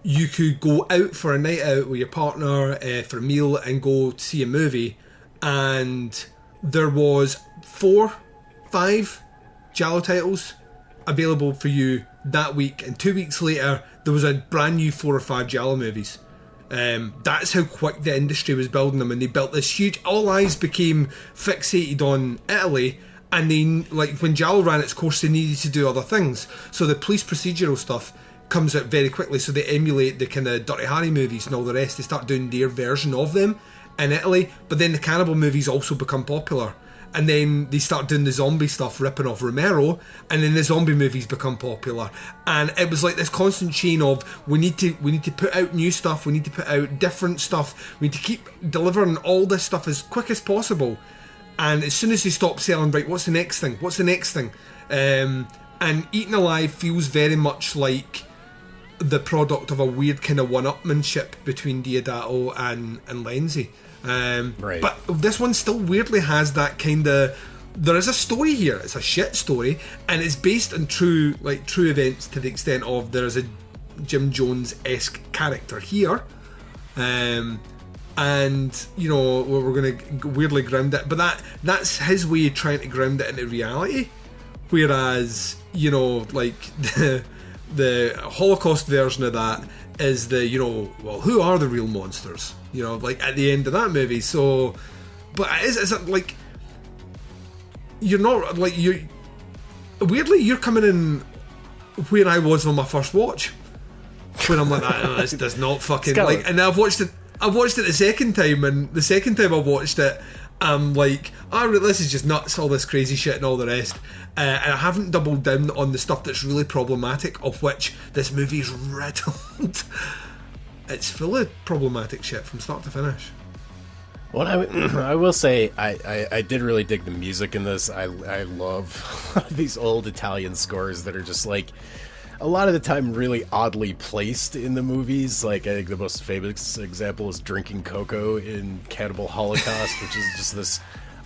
[SPEAKER 6] you could go out for a night out with your partner for a meal and go see a movie, and there was 4, 5 giallo titles available for you that week, and 2 weeks later there was a brand new 4 or 5 giallo movies. That's how quick the industry was building them, and they built this huge. All eyes became fixated on Italy, and they, like, when giallo ran its course, they needed to do other things. So the police procedural stuff comes out very quickly. So they emulate the kind of Dirty Harry movies and all the rest. They start doing their version of them in Italy, but then the cannibal movies also become popular. And then they start doing the zombie stuff, ripping off Romero, and then the zombie movies become popular. And it was like this constant chain of we need to put out new stuff, we need to put out different stuff, we need to keep delivering all this stuff as quick as possible. And as soon as they stop selling, right, what's the next thing? What's the next thing? And Eaten Alive feels very much like the product of a weird kind of one-upmanship between Deodato and Lindsay.
[SPEAKER 7] Right.
[SPEAKER 6] But this one still weirdly has that kind of. There is a story here. It's a shit story, and it's based on true events to the extent of there is a Jim Jones-esque character here, and we're going to weirdly ground it. But that's his way of trying to ground it into reality, whereas the Holocaust version of that is the who are the real monsters? At the end of that movie. So, but is it like you're not like you? Weirdly, you're coming in where I was on my first watch, when I'm like, this does not fucking like. And I've watched it the second time, and the second time I watched it, I'm like, this is just nuts, all this crazy shit and all the rest. And I haven't doubled down on the stuff that's really problematic, of which this movie is riddled. It's full of problematic shit from start to finish.
[SPEAKER 7] Well, I will say I did really dig the music in this. I love these old Italian scores that are just like a lot of the time really oddly placed in the movies. Like I think the most famous example is Drinking Cocoa in Cannibal Holocaust, which is just this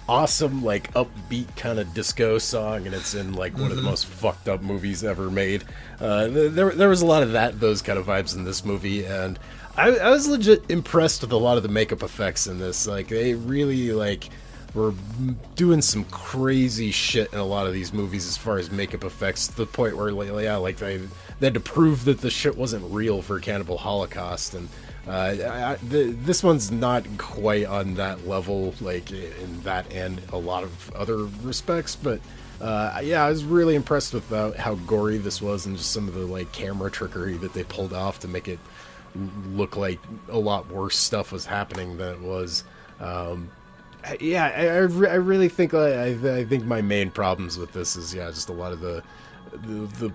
[SPEAKER 7] awesome, like, upbeat kind of disco song, and it's in, like, one of the most fucked up movies ever made. There was a lot of those kind of vibes in this movie, and I was legit impressed with a lot of the makeup effects in this. Like, they really, like, were doing some crazy shit in a lot of these movies as far as makeup effects, to the point where, like, they had to prove that the shit wasn't real for Cannibal Holocaust, and this one's not quite on that level, like, in that and a lot of other respects, but yeah, I was really impressed with how gory this was, and just some of the, like, camera trickery that they pulled off to make it look like a lot worse stuff was happening than it was. Yeah, I really think I think my main problems with this is just a lot of the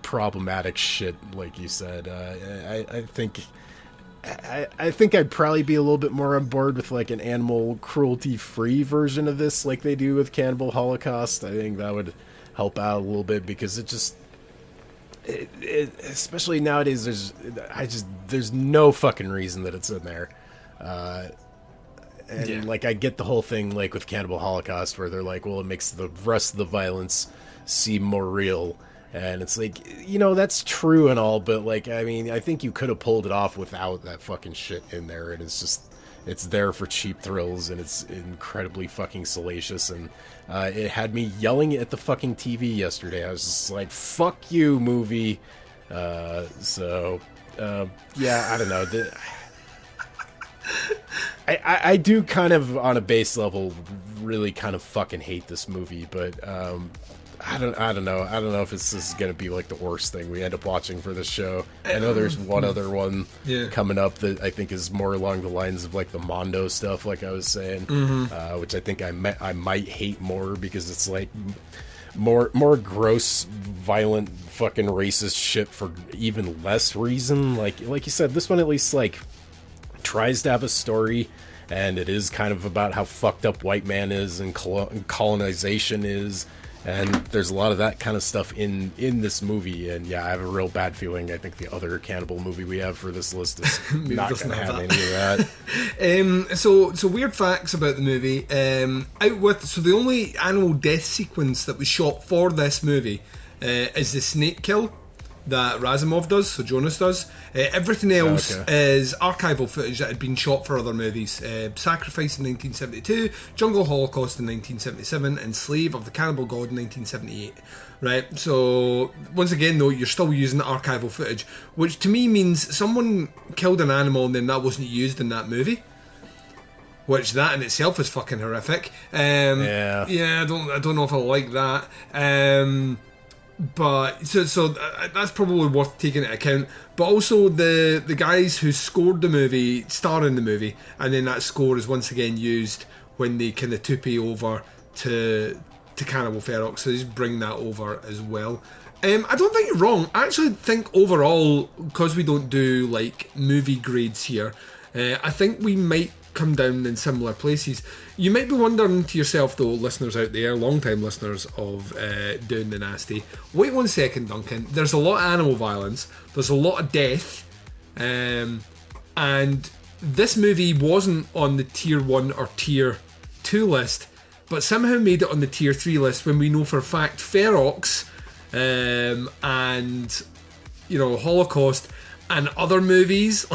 [SPEAKER 7] problematic shit, like you said. I think I'd probably be a little bit more on board with, like, an animal cruelty free version of this, like they do with Cannibal Holocaust. I think that would help out a little bit, because it just especially nowadays, there's no fucking reason that it's in there. Like, I get the whole thing, like, with Cannibal Holocaust, where they're like, well, it makes the rest of the violence seem more real. And it's like, that's true and all, but, like, I mean, I think you could have pulled it off without that fucking shit in there. And it's there for cheap thrills, and it's incredibly fucking salacious. And it had me yelling at the fucking TV yesterday. I was just like, fuck you, movie. Yeah, I don't know. I do kind of, on a base level, really kind of fucking hate this movie, but I don't know if this is going to be, like, the worst thing we end up watching for this show. I know there's one other one coming up that I think is more along the lines of, like, the Mondo stuff, like I was saying, which I think I might hate more, because it's, like, more gross, violent, fucking racist shit for even less reason. Like you said, this one at least, like, tries to have a story, and it is kind of about how fucked up white man is and colonization is, and there's a lot of that kind of stuff in this movie. And yeah, I have a real bad feeling I think the other cannibal movie we have for this list is not going to have any of that.
[SPEAKER 6] So weird facts about the movie. So the only animal death sequence that was shot for this movie is the snake kill that Razumov does, so Jonas does. Everything else is archival footage that had been shot for other movies. Sacrifice in 1972, Jungle Holocaust in 1977, and Slave of the Cannibal God in 1978. Right, so once again though, you're still using archival footage, which to me means someone killed an animal and then that wasn't used in that movie. Which that in itself is fucking horrific. Yeah, I don't know if I like that. But so that's probably worth taking into account. But also the guys who scored the movie star in the movie, and then that score is once again used when they kind of toupee over to Cannibal Ferox, so just bring that over as well. I don't think you're wrong. I actually think overall, because we don't do, like, movie grades here, I think we might come down in similar places. You might be wondering to yourself though, listeners out there, long-time listeners of Doing the Nasty, wait one second, Duncan, there's a lot of animal violence, there's a lot of death, and this movie wasn't on the tier 1 or tier 2 list, but somehow made it on the tier 3 list, when we know for a fact Ferox and Holocaust and other movies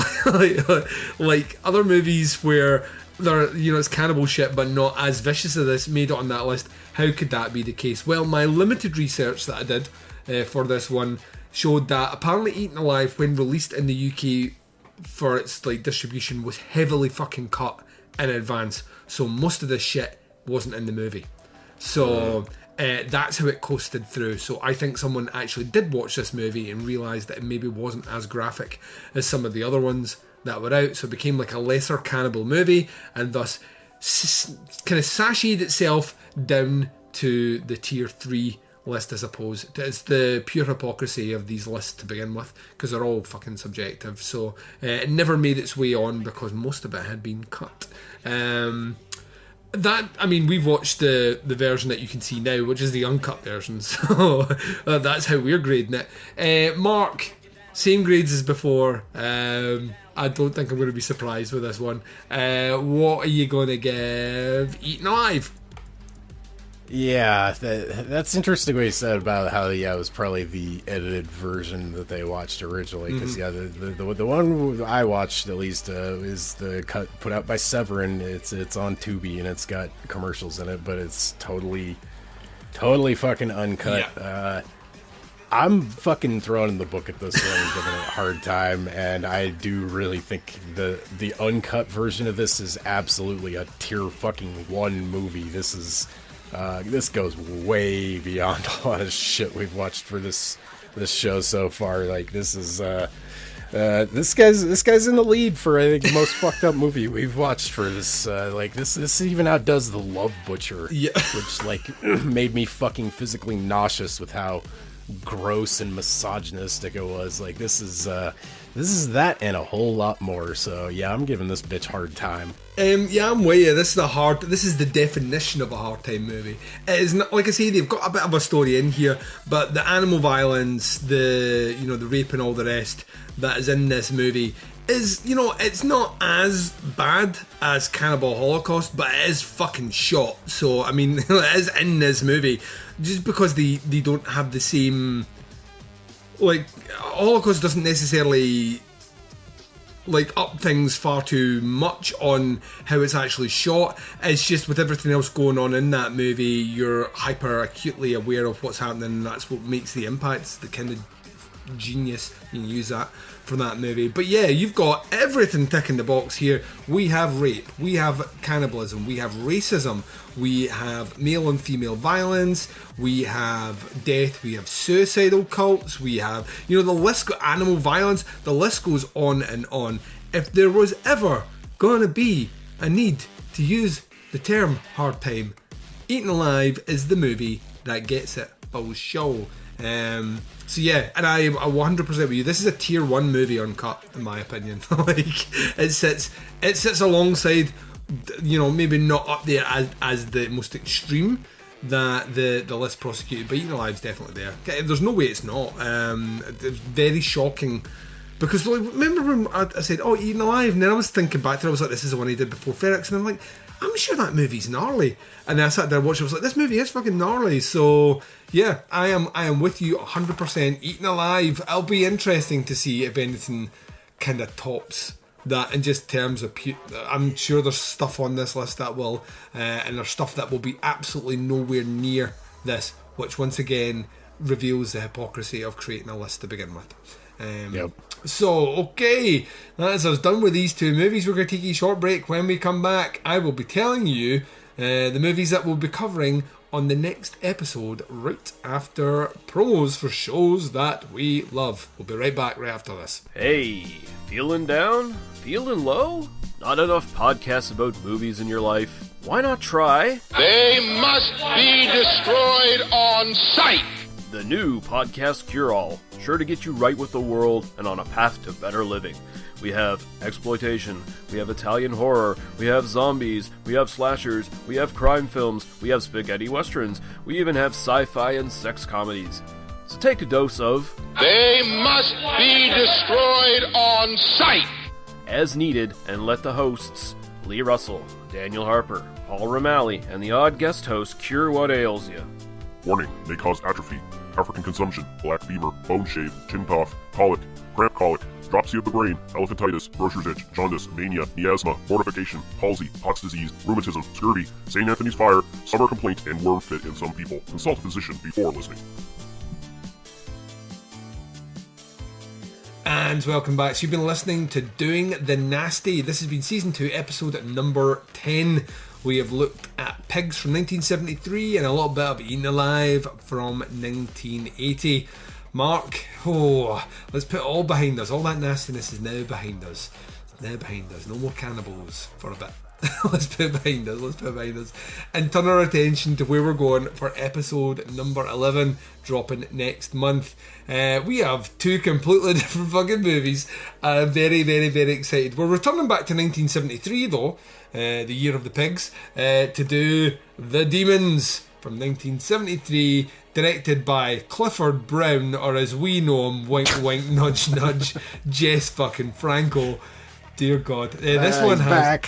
[SPEAKER 6] like other movies where they're, it's cannibal shit but not as vicious as this, made it on that list. How could that be the case? Well, my limited research that I did for this one showed that apparently Eaten Alive, when released in the UK for its, like, distribution, was heavily fucking cut in advance, so most of this shit wasn't in the movie. So that's how it coasted through. So I think someone actually did watch this movie and realised that it maybe wasn't as graphic as some of the other ones that were out, so it became like a lesser cannibal movie, and thus kind of sashayed itself down to the tier 3 list, I suppose. It's the pure hypocrisy of these lists to begin with, because they're all fucking subjective. So it never made its way on because most of it had been cut. We've watched the version that you can see now, which is the uncut version, so that's how we're grading it. Mark, same grades as before. I don't think I'm going to be surprised with this one. What are you going to give Eaten Alive?
[SPEAKER 7] Yeah, that's interesting what you said about how it was probably the edited version that they watched originally. Because the one I watched at least is the cut put out by Severin. It's on Tubi and it's got commercials in it, but it's totally fucking uncut. Yeah. I'm fucking throwing the book at this one and giving it a hard time, and I do really think the uncut version of this is absolutely a tier fucking 1 movie. This goes way beyond a lot of shit we've watched for this show so far. Like, this is this guy's in the lead for, I think, the most fucked up movie we've watched for this. This even outdoes The Love Butcher, which made me fucking physically nauseous with how gross and misogynistic it was. Like, this is that and a whole lot more. So yeah, I'm giving this bitch hard time.
[SPEAKER 6] I'm with you. This is the definition of a hard time movie. It is not, like I say, they've got a bit of a story in here, but the animal violence, the rape and all the rest that is in this movie is, it's not as bad as Cannibal Holocaust, but it is fucking shot. So I mean, it is in this movie just because they don't have the same, like, Holocaust doesn't necessarily up things far too much on how it's actually shot. It's just with everything else going on in that movie, you're hyper acutely aware of what's happening, and that's what makes the impact. It's the kind of genius you can use that from that movie. But yeah, you've got everything ticking the box here. We have rape, we have cannibalism, we have racism, we have male and female violence, we have death, we have suicidal cults, we have, the list, animal violence, the list goes on and on. If there was ever gonna be a need to use the term hard time, Eaten Alive is the movie that gets it. Oh, show. So yeah, and I'm 100% with you. This is a tier 1 movie uncut, in my opinion. It sits alongside, maybe not up there as the most extreme that the list prosecuted, but Eaten Alive's definitely there. There's no way it's not. It's very shocking. Because remember when I said, Eaten Alive, and then I was thinking back to it, I was like, this is the one he did before Ferrex, and I'm like, I'm sure that movie's gnarly. And then I sat there and watched it, I was like, this movie is fucking gnarly. So yeah, I am with you 100%. Eaten Alive, it'll be interesting to see if anything kind of tops that in just terms of I'm sure there's stuff on this list that will, and there's stuff that will be absolutely nowhere near this, which once again reveals the hypocrisy of creating a list to begin with.
[SPEAKER 7] Yep.
[SPEAKER 6] So, okay, that is us done with these 2 movies. We're going to take a short break. When we come back, I will be telling you the movies that we'll be covering on the next episode right after promos for shows that we love. We'll be right back right after this.
[SPEAKER 18] Hey, feeling down? Feeling low? Not enough podcasts about movies in your life? Why not try?
[SPEAKER 19] They must be destroyed on sight!
[SPEAKER 18] The new Podcast Cure-All, sure to get you right with the world and on a path to better living. We have exploitation, we have Italian horror, we have zombies, we have slashers, we have crime films, we have spaghetti westerns, we even have sci-fi and sex comedies. So take a dose of...
[SPEAKER 19] They must be destroyed on sight!
[SPEAKER 18] As needed, and let the hosts, Lee Russell, Daniel Harper, Paul Romali, and the odd guest host cure what ails you.
[SPEAKER 20] Warning, may cause atrophy, African consumption, black fever, bone shave, chin cough, colic, cramp colic, dropsy of the brain, elephantitis, grocer's itch, jaundice, mania, miasma, mortification, palsy, Pott's disease, rheumatism, scurvy, St. Anthony's fire, summer complaint, and worm fit in some people. Consult a physician before listening.
[SPEAKER 6] And welcome back. So you've been listening to Doing the Nasty. This has been Season 2, Episode number 10. We have looked at Pigs from 1973 and a little bit of Eaten Alive from 1980. Mark, let's put it all behind us. All that nastiness is now behind us. It's now behind us. No more cannibals for a bit. Let's put it behind us. And turn our attention to where we're going for episode number 11, dropping next month. We have 2 completely different fucking movies. I'm very, very, very excited. We're returning back to 1973 though, the year of the pigs, to do The Demons from 1973, directed by Clifford Brown, or as we know him, wink wink nudge nudge, Jess fucking Franco. Dear God. This one has...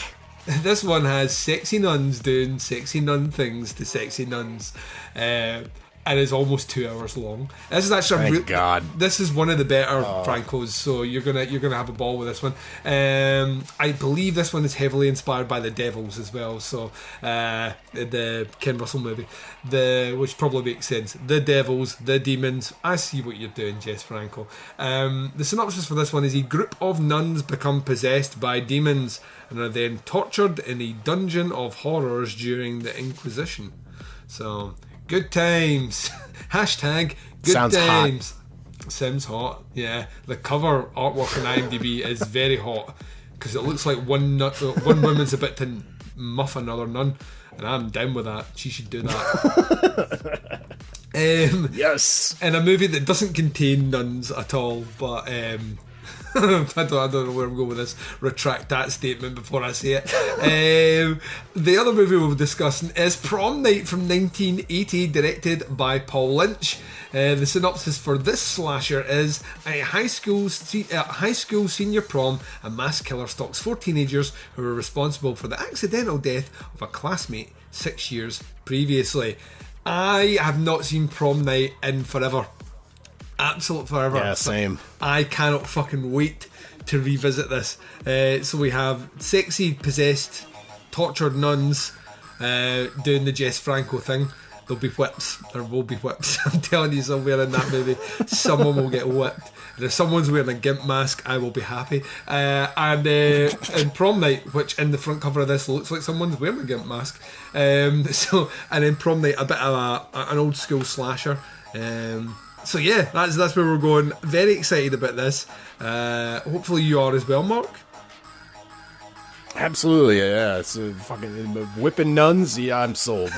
[SPEAKER 6] This one has sexy nuns doing sexy nun things to sexy nuns. And it's almost 2 hours long. This is actually
[SPEAKER 7] Thank God.
[SPEAKER 6] This is one of the better Francos, so you're gonna have a ball with this one. I believe this one is heavily inspired by The Devils as well. So the Ken Russell movie, which probably makes sense. The Devils, the demons. I see what you're doing, Jess Franco. The synopsis for this one is: a group of nuns become possessed by demons and are then tortured in a dungeon of horrors during the Inquisition. So. Good times. Hashtag good
[SPEAKER 7] Sounds
[SPEAKER 6] times. Hot. Sounds hot. Yeah. The cover artwork on IMDb is very hot because it looks like one woman's about to muff another nun, and I'm down with that. She should do that.
[SPEAKER 7] Yes.
[SPEAKER 6] In a movie that doesn't contain nuns at all, but I don't know where I'm going with this. Retract that statement before I say it. The other movie we'll be discussing is Prom Night from 1980, directed by Paul Lynch. The synopsis for this slasher is: a high school senior prom, a mass killer stalks 4 teenagers who are responsible for the accidental death of a classmate 6 years previously. I have not seen Prom Night in forever. Absolute forever.
[SPEAKER 7] Yeah, same.
[SPEAKER 6] I cannot fucking wait to revisit this. So we have sexy, possessed, tortured nuns doing the Jess Franco thing. There'll be whips. There will be whips. I'm telling you, somewhere in that movie, someone will get whipped. And if someone's wearing a gimp mask, I will be happy. And in Prom Night, which in the front cover of this looks like someone's wearing a gimp mask. And in Prom Night, a bit of an old school slasher. So yeah, that's where we're going. Very excited about this. Hopefully you are as well, Mark.
[SPEAKER 7] Absolutely, yeah. It's fucking whipping nuns. Yeah, I'm sold.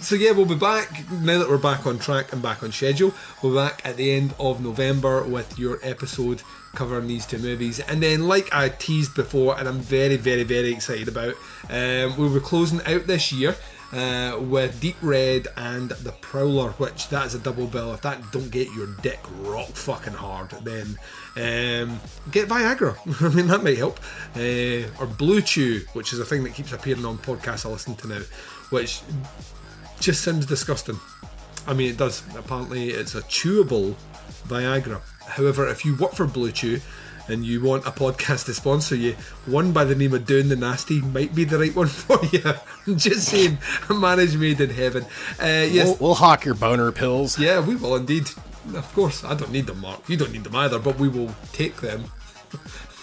[SPEAKER 6] So yeah, we'll be back now that we're back on track and back on schedule. We'll be back at the end of November with your episode covering these 2 movies, and then, like I teased before, and I'm very, very, very excited about, we'll be closing out this year with Deep Red and The Prowler, which that is a double bill. If that don't get your dick rock fucking hard, then get Viagra. I mean, that might help. Or Blue Chew, which is a thing that keeps appearing on podcasts I listen to now, which just sounds disgusting. I mean, it does. Apparently it's a chewable Viagra. However, if you work for Blue Chew and you want a podcast to sponsor you, one by the name of Doing the Nasty might be the right one for you. I'm just saying, a man is made in heaven. Yes,
[SPEAKER 7] we'll hawk your boner pills.
[SPEAKER 6] Yeah, we will indeed. Of course, I don't need them, Mark. You don't need them either, but we will take them.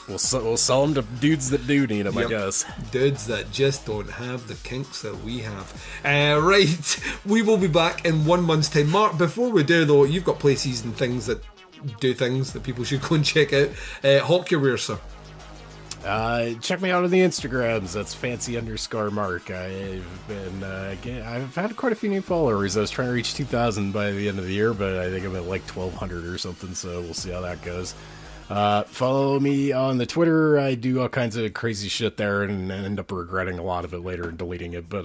[SPEAKER 7] We'll sell them to dudes that do need them,
[SPEAKER 6] yep.
[SPEAKER 7] I guess.
[SPEAKER 6] Dudes that just don't have the kinks that we have. Right, we will be back in 1 month's time. Mark, before we do though, you've got places and things that do things that people should go and check out. Hawk your wear, sir.
[SPEAKER 7] Check me out on the Instagrams. That's fancy_Mark. I've had quite a few new followers. I was trying to reach 2,000 by the end of the year, but I think I'm at like 1,200 or something, so we'll see how that goes. Follow me on the Twitter. I do all kinds of crazy shit there and end up regretting a lot of it later and deleting it, but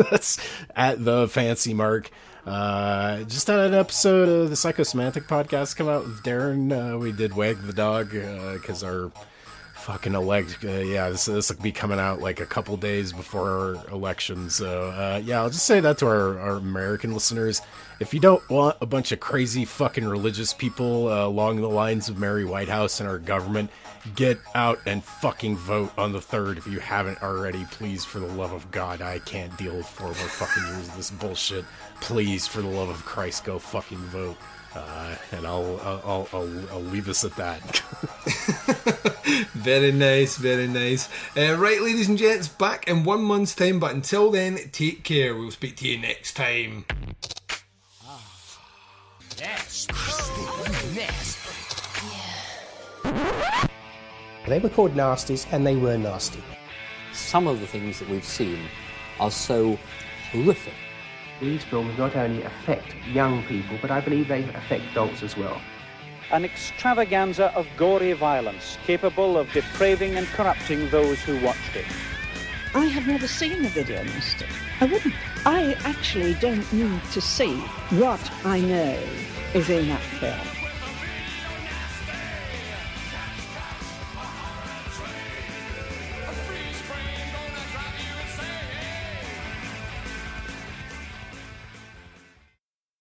[SPEAKER 7] that's at the Fancy Mark. Just had an episode of the Psychosemantic podcast come out with Darren. We did Wag the Dog because our fucking this will be coming out like a couple days before our election. So I'll just say that to our American listeners. If you don't want a bunch of crazy fucking religious people along the lines of Mary Whitehouse and our government, get out and fucking vote on the 3rd if you haven't already. Please, for the love of God, I can't deal with 4 more fucking years of this bullshit. Please, for the love of Christ, go fucking vote. And I'll leave us at that.
[SPEAKER 6] Very nice, very nice. Right, ladies and gents, back in 1 month's time, but until then, take care. We'll speak to you next time.
[SPEAKER 1] They were called Nasties, and they were nasty.
[SPEAKER 2] Some of the things that we've seen are so horrific.
[SPEAKER 3] These films not only affect young people, but I believe they affect adults as well.
[SPEAKER 4] An extravaganza of gory violence capable of depraving and corrupting those who watched it.
[SPEAKER 5] I have never seen a video nasty. I wouldn't. I actually don't need to see what I know is in that film.